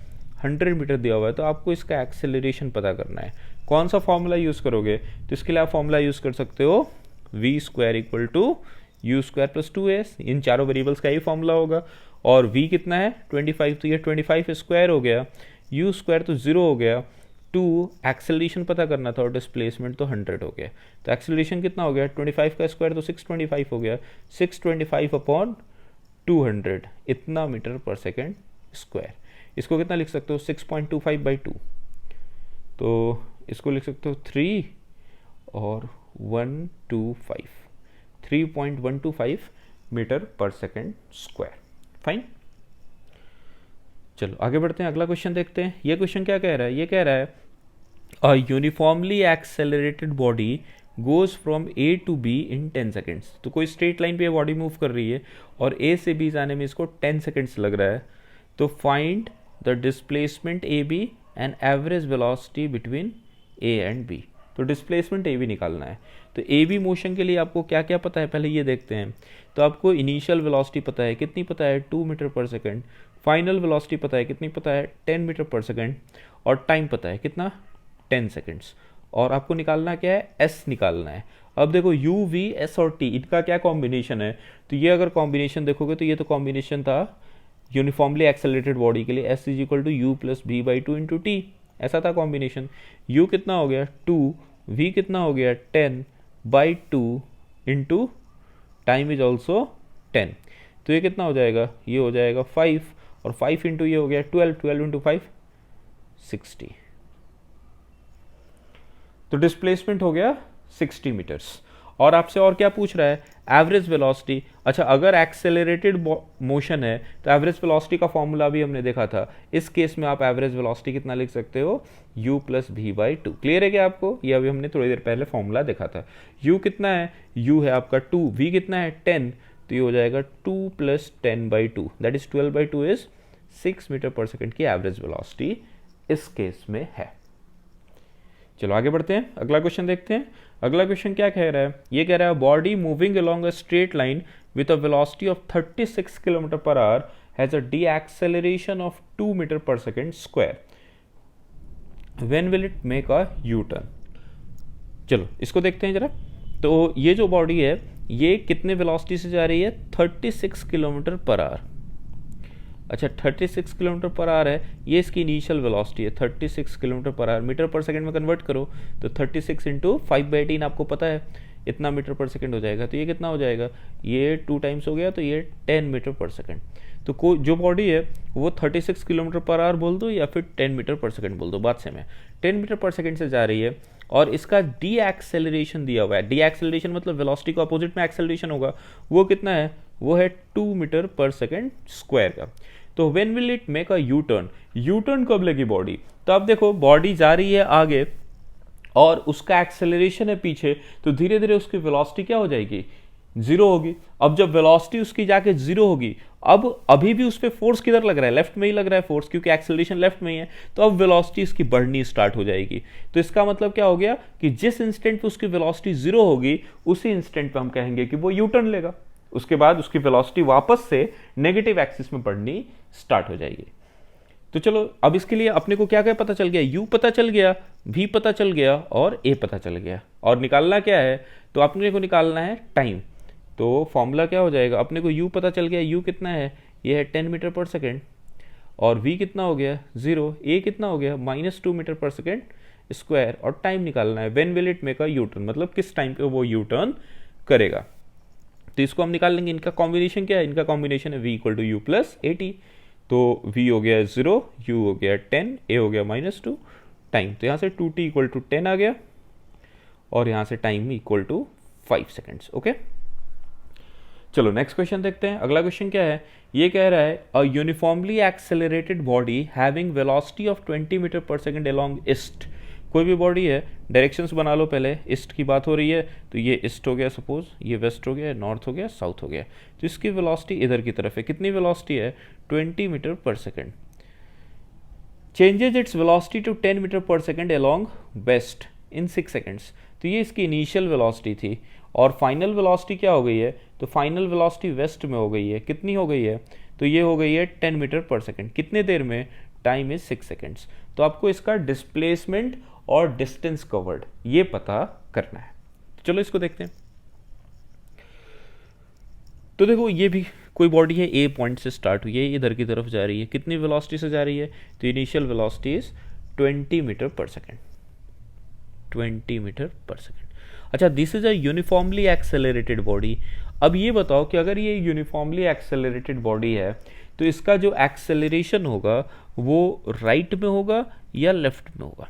[SPEAKER 1] 100 मीटर दिया हुआ है। तो आपको इसका एक्सेलरेशन पता करना है। कौन सा फॉर्मूला यूज़ करोगे, तो इसके लिए आप फॉर्मूला यूज़ कर सकते हो v² = U² + 2s, इन चारों वेरिएबल्स का ही फॉर्मूला होगा। और v कितना है 25, तो ये 25 स्क्वायर हो गया, U² तो 0 हो गया, 2 एक्सेलरेशन पता करना था और डिस्प्लेसमेंट तो 100 हो गया। तो एक्सेलरेशन कितना हो गया 25 का स्क्वायर तो 625 हो गया, 625/200 इतना मीटर पर सेकेंड स्क्वायर। इसको कितना लिख सकते हो 6.25/2, तो इसको लिख सकते हो 3 और 125, 3.125 metre per second square. Fine, चलो आगे बढ़ते हैं, अगला क्वेश्चन देखते हैं। ये क्वेश्चन क्या कह रहा है, ये कह रहा है A uniformly accelerated body goes from A to B in 10 seconds. तो कोई स्ट्रेट लाइन पे बॉडी मूव कर रही है और A से B जाने में इसको 10 सेकेंड्स लग रहा है. तो find the displacement A B and average velocity between A and B. तो डिस्प्लेसमेंट ए बी निकालना है. तो ए बी मोशन के लिए आपको क्या क्या पता है पहले ये देखते हैं. तो आपको इनिशियल वेलोसिटी पता है, कितनी पता है 2 metre per second. Final velocity पता है, कितनी पता है 10 मीटर पर सेकेंड. और टाइम पता है कितना 10 सेकेंड्स. और आपको निकालना क्या है, एस निकालना है. अब देखो यू वी एस और टी इनका क्या कॉम्बिनेशन है. तो ये अगर कॉम्बिनेशन देखोगे तो ये तो कॉम्बिनेशन था यूनिफॉर्मली एक्सेलरेटेड बॉडी के लिए, S is equal to you plus B by two into T. ऐसा था कॉम्बिनेशन. यू कितना हो गया 2, वी कितना हो गया 10 by two into time is also 10. तो ये कितना हो जाएगा, ये हो जाएगा 5 और 5 इंटू ये हो गया 12, 12 इंटू 5 60. तो डिस्प्लेसमेंट हो गया 60 मीटर्स. और आपसे और क्या पूछ रहा है, एवरेज वेलोसिटी. अच्छा अगर एक्सेलरेटेड मोशन है तो एवरेज वेलोसिटी का फॉर्मूला भी हमने देखा था. इस केस में आप एवरेज वेलोसिटी कितना लिख सकते हो, u प्लस भी बाई टू. क्लियर है क्या आपको, ये अभी हमने थोड़ी देर पहले फॉर्मूला देखा था. u कितना है, u है आपका 2, v कितना है 10. तो ये हो जाएगा 2 plus 10 by two that is 12 by two is 6 metre per second की एवरेज वेलोसिटी इस केस में है. चलो आगे बढ़ते हैं, अगला क्वेश्चन देखते हैं. अगला क्वेश्चन क्या कह रहा है, ये कह रहा है body moving along a straight line with a velocity of 36 kilometer per hour has a deceleration of 2 metre per second square. When will it make a U turn. चलो इसको देखते हैं जरा. तो ये जो बॉडी है ये कितने वेलोसिटी से जा रही है, 36 किलोमीटर पर आवर. अच्छा 36 किलोमीटर पर आवर है, ये इसकी इनिशियल वेलोसिटी है. 36 kilometer per hour meter per second में कन्वर्ट करो तो 36 इंटू 5/18 आपको पता है इतना मीटर पर सेकंड हो जाएगा. तो ये कितना हो जाएगा, ये 2 टाइम्स हो गया तो ये 10 मीटर पर सेकंड. तो कोई जो बॉडी है वो 36 किलोमीटर पर आवर बोल दो या फिर 10 मीटर पर सेकंड बोल दो, बात सेम है. 10 मीटर पर सेकंड से जा रही है और इसका डी एक्सेलरेशन दिया हुआ है. डी एक्सेलरेशन मतलब वेलोसिटी को अपोजिट में एक्सेलरेशन होगा, वो कितना है, वो है 2 मीटर पर सेकंड स्क्वायर का. तो when will it make a U turn. U turn कब लेगी बॉडी, तो अब देखो बॉडी जा रही है आगे और उसका एक्सेलरेशन है पीछे, तो धीरे धीरे उसकी वेलोसिटी क्या हो जाएगी, जीरो होगी. अब जब वेलोसिटी उसकी जाके जीरो होगी, अब अभी भी उस पर फोर्स किधर लग रहा है, लेफ्ट में ही लग रहा है फोर्स, क्योंकि एक्सेलरेशन लेफ्ट में ही है. तो अब वेलोसिटी इसकी बढ़नी स्टार्ट हो जाएगी. तो इसका मतलब क्या हो गया कि जिस इंस्टेंट पे उसकी वेलोसिटी जीरो होगी उसी इंस्टेंट पे हम कहेंगे कि वो यू टर्न लेगा. उसके बाद उसकी वेलोसिटी वापस से नेगेटिव एक्सिस में बढ़नी स्टार्ट हो जाएगी. तो चलो अब इसके लिए अपने को क्या क्या पता चल गया, u पता चल गया, v पता चल गया और a पता चल गया. और निकालना क्या है, तो अपने को निकालना है टाइम. तो फॉर्मूला क्या हो जाएगा, अपने को u पता चल गया, u कितना है, ये है 10 मीटर पर सेकेंड. और v कितना हो गया 0, a कितना हो गया -2 मीटर पर सेकेंड स्क्वायर. और टाइम निकालना है, when will it make a U turn, मतलब किस टाइम पे वो यू टर्न करेगा. तो इसको हम निकाल लेंगे. इनका कॉम्बिनेशन क्या है, इनका कॉम्बिनेशन है v equal to you plus A t. तो v हो गया 0, u हो गया 10, a हो गया -2, टाइम. तो यहाँ से 2t इक्वल टू 10 आ गया और यहाँ से time equal to 5 seconds. Okay चलो नेक्स्ट क्वेश्चन देखते हैं. अगला क्वेश्चन क्या है, ये कह रहा है a uniformly accelerated body having velocity of 20 metre per second along east. कोई भी बॉडी है, डायरेक्शंस बना लो पहले. ईस्ट की बात हो रही है तो ये ईस्ट हो गया सपोज, ये वेस्ट हो गया, नॉर्थ हो गया, साउथ हो गया. तो इसकी वेलोसिटी इधर की तरफ है. कितनी वेलोसिटी है, 20 metre per second. Changes its velocity to 10 metre per second along west in 6 seconds. तो ये इसकी इनिशियल वेलोसिटी थी और फाइनल वेलोसिटी क्या हो गई है, तो फाइनल वेलोसिटी वेस्ट में हो गई है. कितनी हो गई है, तो ये हो गई है 10 मीटर पर सेकेंड. कितने देर में, टाइम इज 6 सेकेंड्स. तो आपको इसका डिस्प्लेसमेंट और डिस्टेंस कवर्ड ये पता करना है. चलो इसको देखते हैं. तो देखो ये भी कोई बॉडी है, ए पॉइंट से स्टार्ट हुई है, इधर की तरफ जा रही है. कितनी वेलोसिटी से जा रही है, तो initial velocity is 20 metre per second. 20 metre per second. अच्छा this is a uniformly accelerated body. अब ये बताओ कि अगर ये यूनिफॉर्मली एक्सेलरेटेड बॉडी है तो इसका जो एक्सेलरेशन होगा वो राइट में होगा या लेफ्ट में होगा.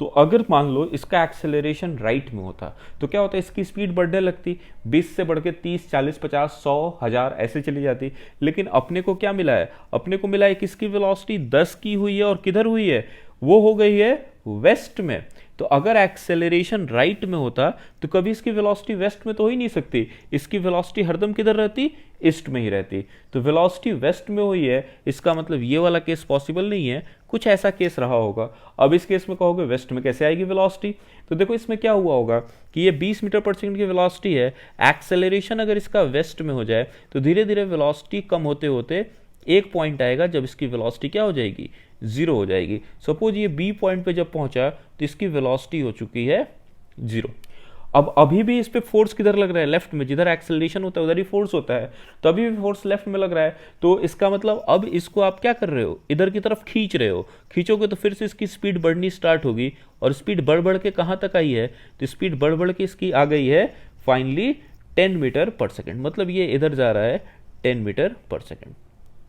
[SPEAKER 1] तो अगर मान लो इसका एक्सेलरेशन राइट में होता तो क्या होता है, इसकी स्पीड बढ़ने लगती, 20 से बढ़ के 30, 40, 50, 100, 1000 ऐसे चली जाती. लेकिन अपने को क्या मिला है, अपने को मिला है कि इसकी वेलोसिटी 10 की हुई है और किधर हुई है, वो हो गई है वेस्ट में, तो अगर एक्सेलरेशन राइट में होता तो कभी इसकी वेलोसिटी वेस्ट में तो हो ही नहीं सकती, इसकी वेलोसिटी हरदम किधर रहती, ईस्ट में ही रहती। तो वेलोसिटी वेस्ट में हुई है, इसका मतलब ये वाला केस पॉसिबल नहीं है, कुछ ऐसा केस रहा होगा। अब इस केस में कहोगे वेस्ट में कैसे आएगी वेलोसिटी, तो देखो इसमें क्या हुआ होगा कि ये 20 मीटर पर सेकंड की वेलोसिटी है, एक्सेलरेशन अगर इसका वेस्ट में हो जाए तो धीरे धीरे वेलोसिटी कम होते होते एक पॉइंट आएगा जब इसकी वेलोसिटी क्या हो जाएगी, जीरो हो जाएगी। सपोज ये बी पॉइंट पे जब पहुंचा तो इसकी वेलोसिटी हो चुकी है जीरो। अब अभी भी इस पे फोर्स किधर लग रहा है, लेफ्ट में, जिधर एक्सेलरेशन होता है उधर ही फोर्स होता है, तो अभी भी फोर्स लेफ्ट में लग रहा है। तो इसका मतलब अब इसको आप क्या कर रहे हो, इधर की तरफ खींच रहे हो, खींचोगे तो फिर से इसकी स्पीड बढ़नी स्टार्ट होगी, और स्पीड बढ़ बढ़ के कहाँ तक आई है, तो स्पीड बढ़ बढ़ के इसकी आ गई है फाइनली 10 मीटर पर सेकेंड, मतलब ये इधर जा रहा है 10 मीटर पर सेकेंड।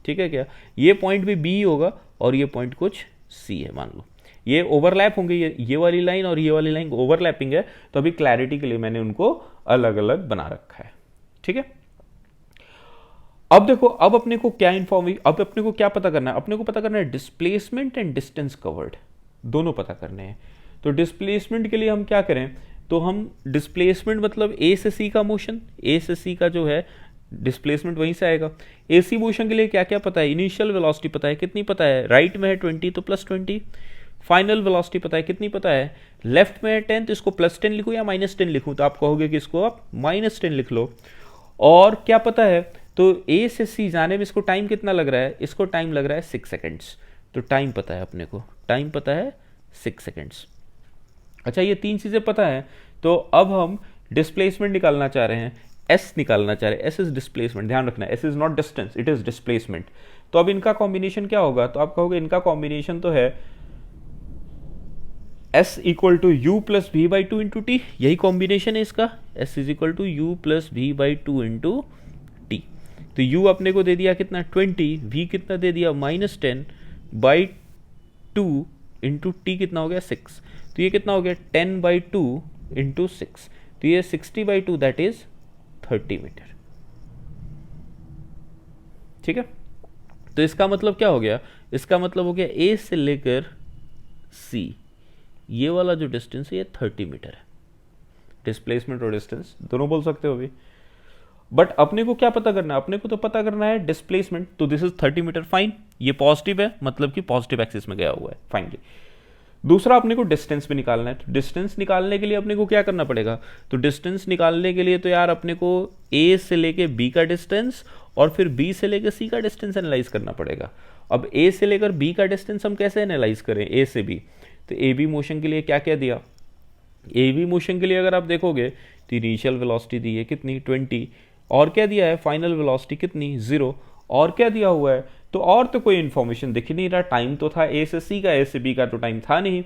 [SPEAKER 1] ठीक है क्या, ये पॉइंट भी बी होगा और ये पॉइंट कुछ सी है, मान लो ये ओवरलैप होंगे, ये वाली लाइन और ये वाली लाइन ओवरलैपिंग है, तो अभी क्लैरिटी के लिए मैंने उनको अलग अलग बना रखा है। ठीक है, अब देखो, अब अपने को क्या अब अपने को क्या पता करना है, अपने को पता करना है डिस्प्लेसमेंट एंड डिस्टेंस कवर्ड, दोनों पता करने हैं। तो डिस्प्लेसमेंट के लिए हम क्या करें, तो हम डिस्प्लेसमेंट मतलब ए से सी का मोशन, ए से सी का जो है डिस्प्लेसमेंट वहीं से आएगा। एसी मोशन के लिए क्या क्या पता है, इनिशियल वेलोसिटी पता है, कितनी पता है, राइट में है 20 तो +20, फाइनल वेलोसिटी पता है, कितनी पता है, लेफ्ट में है 10 तो इसको +10 लिखूं या -10 लिखूं, तो आप कहोगे कि इसको आप -10 लिख लो। और क्या पता है, तो ए से सी जाने में इसको टाइम कितना लग रहा है, इसको टाइम लग रहा है 6 सेकेंड्स, तो टाइम पता है अपने को, टाइम पता है 6 सेकेंड्स। अच्छा, ये तीन चीजें पता है, तो अब हम डिस्प्लेसमेंट निकालना चाह रहे हैं, एस निकालना चाह रहे हैं, एस इज डिस्प्लेसमेंट, ध्यान रखना S is not distance, it is displacement. तो अब इनका कॉम्बिनेशन क्या होगा, तो आप कहोगे इनका कॉम्बिनेशन तो है S equal to you plus we by two into t, यही कॉम्बिनेशन है इसका, S is equal to you plus we by two into t. तो u अपने को दे दिया कितना 20, v कितना दे दिया -10 बाई 2 इंटू टी कितना हो गया 6, तो ये कितना हो गया 10 बाई 2 इंटू 6, तो ये 60 बाई 2 दैट इज 30 मीटर। ठीक है, तो इसका मतलब क्या हो गया, इसका मतलब हो गया ए से लेकर सी ये वाला जो डिस्टेंस है ये 30 मीटर है। डिस्प्लेसमेंट और डिस्टेंस दोनों बोल सकते हो अभी, बट अपने को क्या पता करना है, अपने को तो पता करना है डिस्प्लेसमेंट, तो दिस इज 30 मीटर, फाइन, ये पॉजिटिव है मतलब कि पॉजिटिव एक्सिस में गया हुआ है, फाइनली। दूसरा अपने को डिस्टेंस भी निकालना है, तो डिस्टेंस निकालने के लिए अपने को क्या करना पड़ेगा, तो डिस्टेंस निकालने के लिए तो यार अपने को ए से लेके बी का डिस्टेंस और फिर बी से लेकर सी का डिस्टेंस एनालाइज करना पड़ेगा। अब ए से लेकर बी का डिस्टेंस हम कैसे एनालाइज करें, ए से बी, तो ए बी मोशन के लिए क्या क्या दिया, ए बी मोशन के लिए अगर आप देखोगे तो इनिशियल वेलोसिटी दी है कितनी 20, और क्या दिया है फाइनल वेलोसिटी कितनी 0, और क्या दिया हुआ है, तो और तो कोई इन्फॉर्मेशन दिख नहीं रहा, टाइम तो था ए से सी का, ए से बी का तो टाइम था नहीं,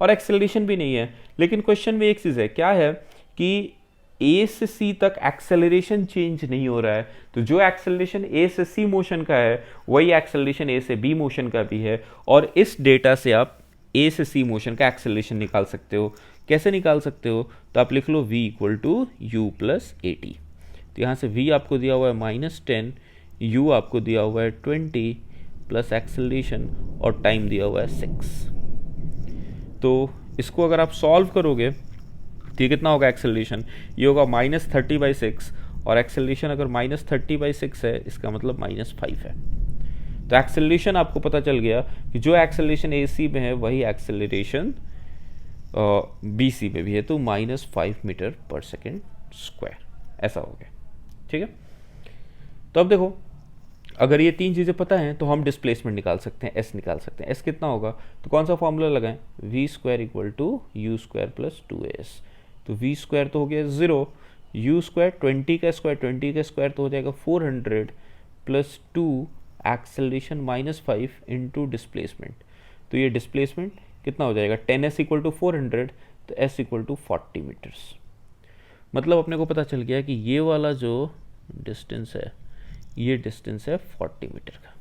[SPEAKER 1] और एक्सेलरेशन भी नहीं है। लेकिन क्वेश्चन में एक चीज़ है, क्या है कि ए से सी तक एक्सेलरेशन चेंज नहीं हो रहा है, तो जो एक्सेलरेशन ए से सी मोशन का है वही एक्सेलरेशन ए से बी मोशन का भी है, और इस डेटा से आप ए से सी मोशन का एक्सेलरेशन निकाल सकते हो। कैसे निकाल सकते हो, तो आप लिख लो v equal to you plus A t, तो यहाँ से v आपको दिया हुआ है -10, u आपको दिया हुआ है 20 प्लस एक्सेलरेशन और टाइम दिया हुआ है 6। तो इसको अगर आप सॉल्व करोगे तो ये कितना होगा एक्सेलरेशन, ये होगा -30/6, और एक्सेलरेशन अगर -30/6 है इसका मतलब -5 है। तो एक्सेलरेशन आपको पता चल गया कि जो एक्सेलरेशन ए सी में है वही एक्सेलरेशन बी सी में भी है, तो -5 मीटर पर सेकेंड स्क्वायर, ऐसा हो गया। ठीक है, तो अब देखो अगर ये तीन चीज़ें पता हैं तो हम डिस्प्लेसमेंट निकाल सकते हैं, एस निकाल सकते हैं। एस कितना होगा, तो कौन सा फॉर्मूला लगाएं, v square equal to u square plus 2as, तो वी स्क्वायर तो हो गया 0, यू स्क्वायर 20 का स्क्वायर तो हो जाएगा 400 प्लस 2 एक्सेलरेशन -5 इंटू डिस्प्लेसमेंट, तो ये डिस्प्लेसमेंट कितना हो जाएगा 10s इक्वल टू 400, तो s इक्वल टू 40 मीटर्स। मतलब अपने को पता चल गया कि ये वाला जो डिस्टेंस है ये डिस्टेंस है 40 मीटर का।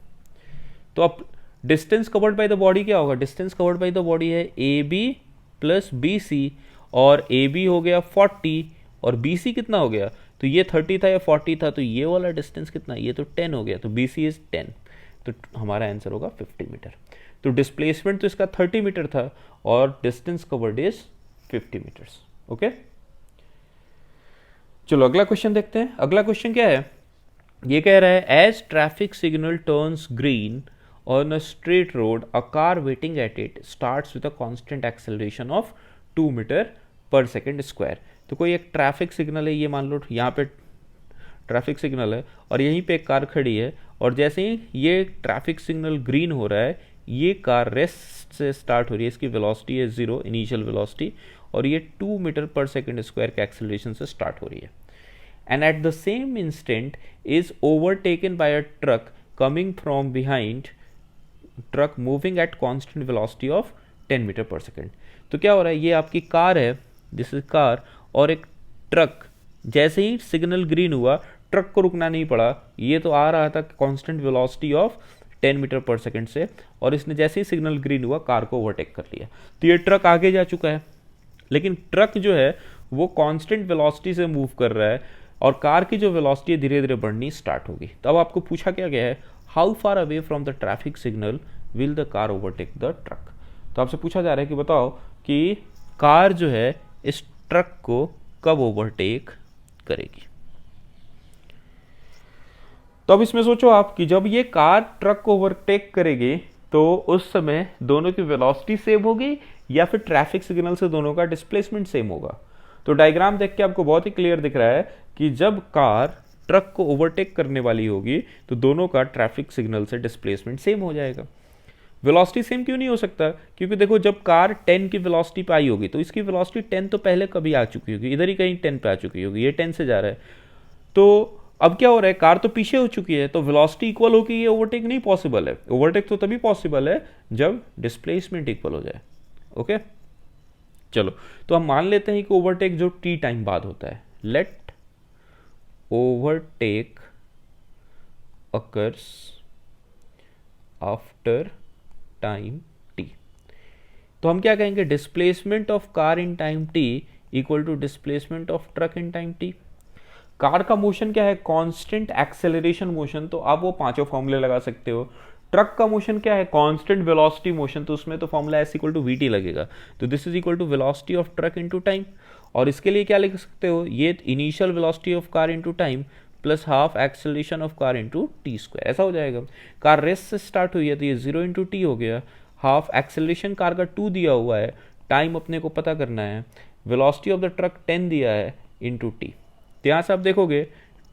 [SPEAKER 1] तो अब distance covered by the body क्या होगा, distance covered by the body है A B plus B C, और ए बी हो गया 40 और बी सी कितना हो गया, तो ये 30 था या 40 था, तो ये वाला डिस्टेंस कितना, ये तो 10 हो गया, तो बी सी इज 10, तो हमारा आंसर होगा 50 मीटर। तो डिस्प्लेसमेंट तो इसका 30 मीटर था और distance covered is 50 metres. Okay, चलो अगला क्वेश्चन देखते हैं। अगला क्वेश्चन क्या है, ये कह रहा है as traffic signal turns green on a straight road a car waiting at it starts with a constant acceleration of 2 metre per second square. तो कोई एक ट्रैफिक सिग्नल है, ये मान लो यहाँ पे ट्रैफिक सिग्नल है और यहीं पे एक कार खड़ी है, और जैसे ही ये ट्रैफिक सिग्नल ग्रीन हो रहा है ये कार रेस्ट से स्टार्ट हो रही है, इसकी वेलोसिटी है 0 इनिशियल वेलोसिटी, और ये 2 मीटर पर सेकेंड स्क्वायर के एक्सेलरेशन से स्टार्ट हो रही है, and at the same instant is overtaken by a truck coming from behind, truck moving at constant velocity of 10 metre per second. तो क्या हो रहा है, ये आपकी कार है, दिस इज कार, और एक ट्रक, जैसे ही सिग्नल ग्रीन हुआ ट्रक को रुकना नहीं पड़ा, ये तो आ रहा था constant velocity of 10 metre per second से, और इसने जैसे ही सिग्नल ग्रीन हुआ कार को ओवरटेक कर लिया। तो ये ट्रक आगे जा चुका है, लेकिन ट्रक जो है वो कांस्टेंट वेलोसिटी से मूव कर रहा है और कार की जो वेलोसिटी है धीरे धीरे बढ़नी स्टार्ट होगी। तो अब आपको पूछा क्या गया है, how far away from the traffic signal will the car overtake the truck. तो आपसे पूछा जा रहा है कि बताओ कि कार जो है इस ट्रक को कब ओवरटेक करेगी। तो अब इसमें सोचो आप कि जब ये कार ट्रक को ओवरटेक करेगी तो उस समय दोनों की वेलोसिटी सेम होगी या फिर ट्रैफिक सिग्नल से दोनों का डिस्प्लेसमेंट सेम होगा। तो डायग्राम देख के आपको बहुत ही क्लियर दिख रहा है कि जब कार ट्रक को ओवरटेक करने वाली होगी तो दोनों का ट्रैफिक सिग्नल से डिस्प्लेसमेंट सेम हो जाएगा। वेलोसिटी सेम क्यों नहीं हो सकता, क्योंकि देखो जब कार 10 की वेलोसिटी पे आई होगी तो इसकी वेलोसिटी 10 तो पहले कभी आ चुकी होगी, इधर ही कहीं 10 पे आ चुकी होगी, ये 10 से जा रहा है। तो अब क्या हो रहा है, कार तो पीछे हो चुकी है, तो वेलोसिटी इक्वल होगी, ये ओवरटेक नहीं पॉसिबल है। ओवरटेक तो तभी पॉसिबल है जब डिस्प्लेसमेंट इक्वल हो जाए। ओके, चलो तो हम मान लेते हैं कि ओवरटेक जो टी टाइम बाद होता है, let overtake occurs after time t. तो हम क्या कहेंगे, displacement of car in time t equal to displacement of truck in time t. Car का मोशन क्या है, कांस्टेंट एक्सेलरेशन मोशन, तो आप वो पांचों फॉर्मूले लगा सकते हो। ट्रक का मोशन क्या है, कांस्टेंट वेलोसिटी मोशन, तो उसमें तो formula s equal to we t लगेगा, तो this is equal to velocity of truck into time. और इसके लिए क्या लिख सकते हो, ये initial velocity of car into time plus half acceleration of car into t square, ऐसा हो जाएगा। कार रेस से स्टार्ट हुई है तो ये 0 इंटू टी हो गया, हाफ एक्सेलरेशन कार का 2 दिया हुआ है, टाइम अपने को पता करना है, वेलोसिटी ऑफ द ट्रक 10 दिया है इंटू टी। तो यहाँ से आप देखोगे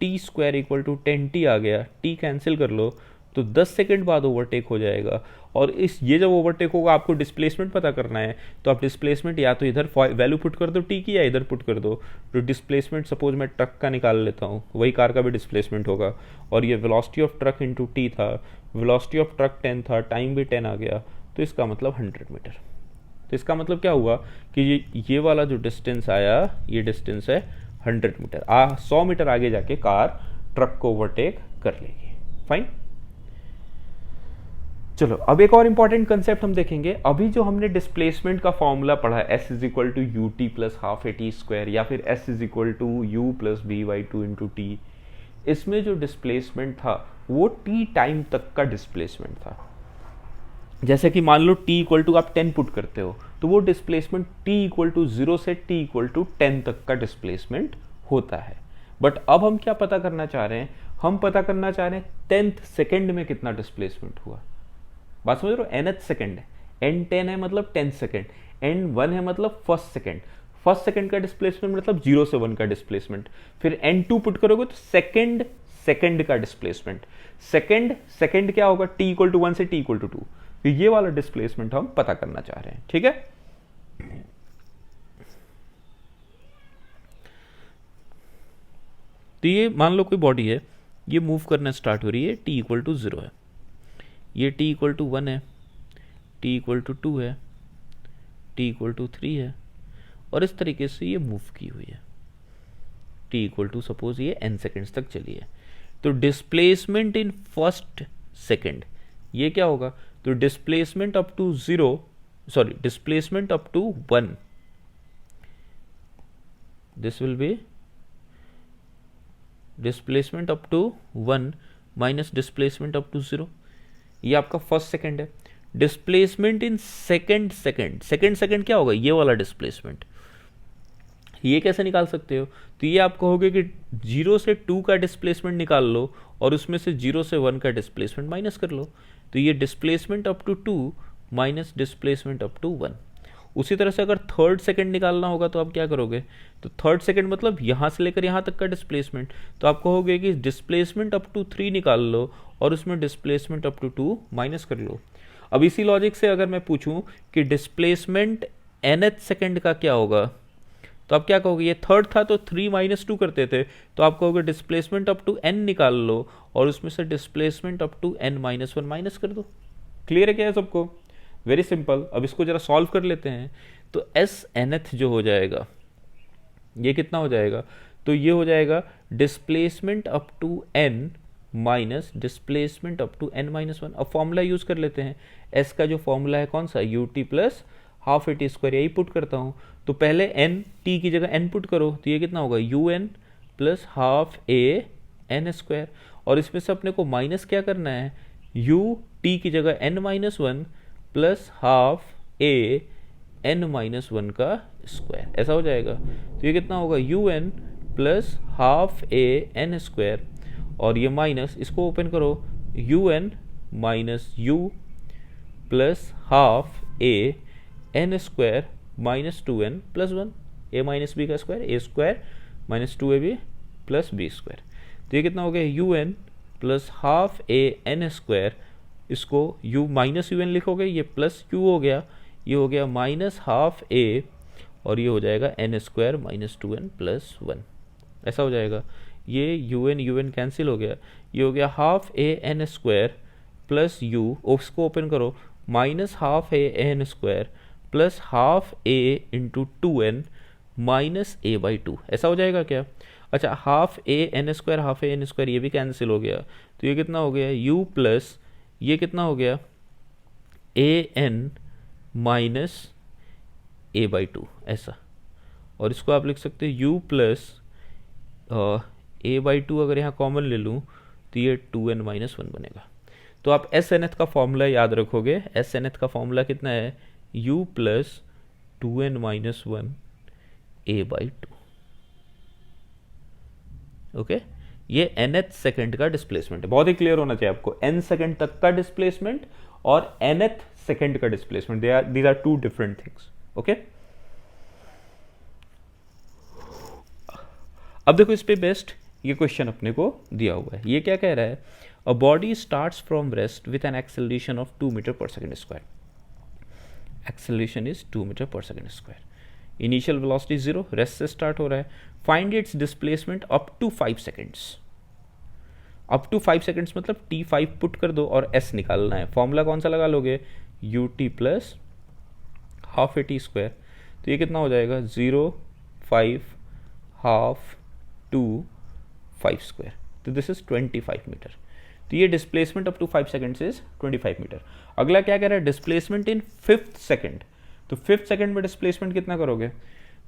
[SPEAKER 1] t square equal to 10t आ गया, टी कैंसिल कर लो तो 10 सेकेंड बाद ओवरटेक हो जाएगा। और ये जब ओवरटेक होगा आपको डिस्प्लेसमेंट पता करना है, तो आप डिस्प्लेसमेंट या तो इधर वैल्यू पुट कर दो टी की या इधर पुट कर दो। तो डिस्प्लेसमेंट सपोज मैं ट्रक का निकाल लेता हूँ, वही कार का भी डिस्प्लेसमेंट होगा, और ये velocity of truck into T था, वेलोसिटी ऑफ ट्रक 10 था, टाइम भी 10 आ गया, तो इसका मतलब 100 मीटर। तो इसका मतलब क्या हुआ कि ये वाला जो डिस्टेंस आया ये डिस्टेंस है 100 मीटर। 100 मीटर आगे जाके कार ट्रक को ओवरटेक कर लेगी। फाइन, चलो अब एक और इंपॉर्टेंट कंसेप्ट हम देखेंगे। अभी जो हमने डिस्प्लेसमेंट का फॉर्मूला पढ़ा है, s is equal to U T plus half A T square, या फिर s is equal to you plus B by two into t, इसमें जो डिस्प्लेसमेंट था वो टी टाइम तक का डिस्प्लेसमेंट था। जैसे कि मान लो t इक्वल टू आप 10 पुट करते हो तो वो डिस्प्लेसमेंट t इक्वल टू 0 से t इक्वल टू 10 तक का डिस्प्लेसमेंट होता है। बट अब हम क्या पता करना चाह रहे हैं, हम पता करना चाह रहे हैं 10th सेकेंड में कितना डिस्प्लेसमेंट हुआ। बात समझ रहे हो, nth सेकेंड है, n10 है मतलब 10 सेकेंड, n1 है मतलब फर्स्ट सेकेंड, फर्स्ट सेकेंड का डिस्प्लेसमेंट मतलब 0 से 1 का डिस्प्लेसमेंट, फिर n2 पुट करोगे तो सेकेंड सेकेंड का डिस्प्लेसमेंट, सेकेंड सेकेंड क्या होगा, t इक्वल टू 1 से t इक्वल टू 2। तो ये वाला डिस्प्लेसमेंट हम पता करना चाह रहे हैं। ठीक है, तो ये मान लो कोई बॉडी है, ये मूव करना स्टार्ट हो रही है, t इक्वल टू 0 है, ये t इक्वल टू 1 है, t इक्वल टू 2 है, t इक्वल टू 3 है, और इस तरीके से ये मूव की हुई है, t इक्वल टू सपोज ये n सेकेंड्स तक चली है। तो डिस्प्लेसमेंट इन फर्स्ट सेकेंड ये क्या होगा, तो displacement up to 0, sorry displacement up to 1, this will be displacement up to 1 minus displacement up to 0, ये आपका फर्स्ट सेकेंड है। डिस्प्लेसमेंट इन सेकेंड सेकेंड क्या होगा, ये वाला डिस्प्लेसमेंट। ये कैसे निकाल सकते हो, तो ये आप कहोगे कि 0 से 2 का डिस्प्लेसमेंट निकाल लो और उसमें से 0 से 1 का डिस्प्लेसमेंट माइनस कर लो, तो ये displacement up to 2 minus displacement up to 1। उसी तरह से अगर थर्ड सेकंड निकालना होगा तो आप क्या करोगे, तो थर्ड सेकंड मतलब यहाँ से लेकर यहाँ तक का डिस्प्लेसमेंट, तो आप कहोगे कि डिस्प्लेसमेंट अप टू 3 निकाल लो और उसमें डिस्प्लेसमेंट अप टू 2 माइनस कर लो। अब इसी लॉजिक से अगर मैं पूछूं कि डिस्प्लेसमेंट nth सेकंड का क्या होगा, तो आप क्या कहोगे, ये थर्ड था तो 3 माइनस 2 करते थे, तो आप कहोगे डिस्प्लेसमेंट अप टू n निकाल लो और उसमें से displacement up to n minus 1 minus कर दो। क्लियर है क्या है सबको, वेरी सिंपल। अब इसको जरा सॉल्व कर लेते हैं, तो एस nth जो हो जाएगा ये कितना हो जाएगा, तो ये हो जाएगा displacement up to n minus displacement up to n minus 1। अब फॉर्मूला यूज कर लेते हैं, s का जो फॉर्मूला है कौन सा, ut plus half A T square, यही पुट करता हूँ। तो पहले n t की जगह n पुट करो, तो ये कितना होगा un plus half a n square, और इसमें से अपने को माइनस क्या करना है, u t की जगह n minus 1 plus half a N minus 1 का स्क्वायर, ऐसा हो जाएगा। तो ये कितना होगा, un plus half a n square, और ये माइनस, इसको ओपन करो, un minus u plus half a n square minus 2n plus 1, a minus b का square, a square minus 2ab plus b square. तो ये कितना हो गया, un plus half a n square, इसको u माइनस un लिखोगे, ये plus q हो गया, ये हो गया माइनस हाफ ए, और ये हो जाएगा N square minus 2n plus 1, ऐसा हो जाएगा। ये un कैंसिल हो गया, ये हो गया half a n square plus u, उसको ओपन करो, minus half a n square plus half a into 2n minus a by 2, ऐसा हो जाएगा क्या। अच्छा, half a n square half a n square ये भी कैंसिल हो गया, तो ये कितना हो गया, u प्लस ये कितना हो गया, A N minus a by 2, ऐसा। और इसको आप लिख सकते हो u प्लस ए बाई 2, अगर यहाँ कॉमन ले लूँ तो ये 2n माइनस 1 बनेगा। तो आप एस एन एथ का फॉर्मूला याद रखोगे, एस एन एथ का फॉर्मूला कितना है, u plus 2n minus 1 A by 2, okay. ये nth सेकंड का डिस्प्लेसमेंट है, बहुत ही क्लियर होना चाहिए आपको, n सेकंड तक का डिस्प्लेसमेंट और nth सेकंड का displacement, these are two different things, okay. अब देखो इस पे बेस्ट ये क्वेश्चन अपने को दिया हुआ है, ये क्या कह रहा है, a body starts from rest with an acceleration of 2 metre per second square, acceleration is 2 metre per second square, initial velocity 0, rest से स्टार्ट हो रहा है, find its displacement up to 5 seconds. Up to 5 seconds मतलब t5 put कर दो और s निकालना है, फॉर्मूला कौन सा लगा लोगे, ut plus half A T square, तो ये कितना हो जाएगा, 0 5 हाफ 2 5 स्क्वायर, तो दिस इज 25 मीटर। तो ये displacement up to 5 seconds is 25 metre. अगला क्या कह रहा है, डिस्प्लेसमेंट इन 5th सेकंड, तो 5th सेकंड में डिस्प्लेसमेंट कितना करोगे,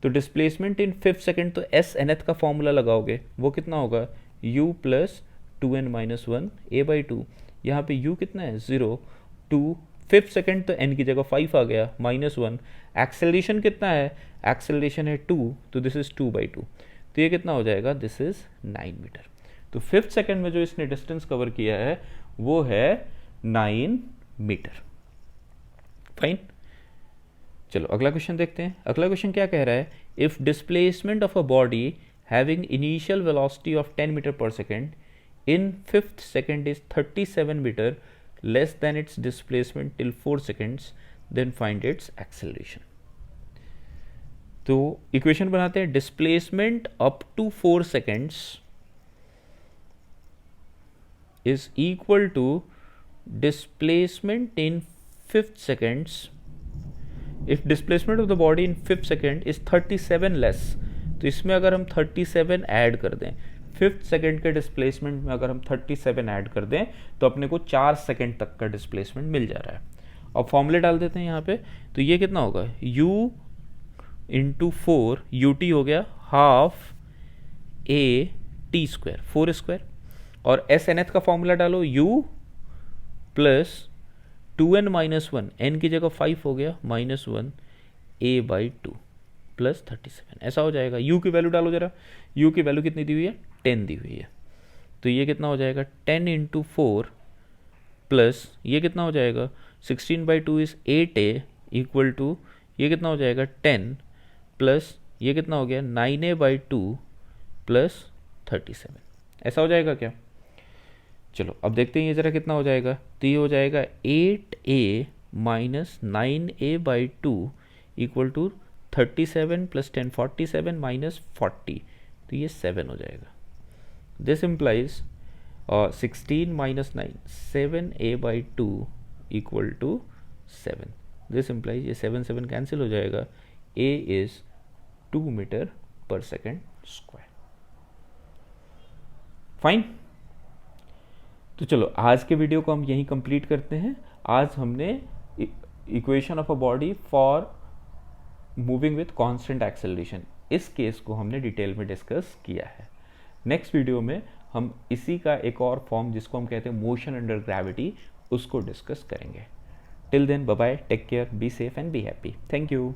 [SPEAKER 1] तो डिस्प्लेसमेंट इन 5th सेकंड, तो एस एन एथ का फॉर्मूला लगाओगे, वो कितना होगा, u plus 2n minus 1 A by 2, यहाँ पे u कितना है 0 2 5th सेकंड, तो n की जगह 5 आ गया माइनस 1, एक्सेलरेशन कितना है, एक्सेलरेशन है 2, तो दिस इज 2 बाई 2, तो ये कितना हो जाएगा, दिस इज 9 मीटर। तो 5th सेकंड में जो इसने डिस्टेंस कवर किया है वो है 9 मीटर, फाइन। चलो अगला क्वेश्चन देखते हैं। अगला क्वेश्चन क्या कह रहा है, if displacement of a body having initial velocity of 10 metre per second in 5th second is 37 meter less than its displacement till 4 seconds, then find its acceleration. तो इक्वेशन बनाते हैं, displacement up to 4 seconds is equal to displacement in 5th seconds if displacement of the body in 5th second is 37 less, तो इसमें अगर हम 37 add कर दें, 5th second के डिस्प्लेसमेंट में अगर हम 37 ऐड कर दें तो अपने को 4 सेकंड तक का डिस्प्लेसमेंट मिल जा रहा है। अब फॉर्मूले डाल देते हैं यहाँ पे, तो ये कितना होगा, u इंटू 4 ut हो गया half A T square 4 square, और एस एन एथ का फॉर्मूला डालो u plus 2n minus one, n की जगह 5 हो गया, माइनस वन a/2 प्लस 37, ऐसा हो जाएगा। u की वैल्यू डालो जरा, u की वैल्यू कितनी दी हुई है, 10 दी हुई है, तो ये कितना हो जाएगा 10 इंटू 4 प्लस ये कितना हो जाएगा 16/2 इज 8a इक्वल टू ये कितना हो जाएगा 10 प्लस ये कितना हो गया 9a/2 प्लस 37, ऐसा हो जाएगा क्या। चलो अब देखते हैं ये ज़रा कितना हो जाएगा, तो ये हो जाएगा 8a minus 9a/2 equal to 37 प्लस 10 47 माइनस 40, तो ये 7 हो जाएगा। This implies 16 minus 9 7a/2 equal to 7, this implies ये 7 7 कैंसिल हो जाएगा, a is 2 metre per second square. Fine. तो चलो आज के वीडियो को हम यहीं कंप्लीट करते हैं। आज हमने equation of a body for moving with constant acceleration, इस केस को हमने डिटेल में डिस्कस किया है। नेक्स्ट वीडियो में हम इसी का एक और फॉर्म जिसको हम कहते हैं मोशन अंडर ग्रेविटी, उसको डिस्कस करेंगे। Till then bye bye, take care, be safe and be happy. Thank you.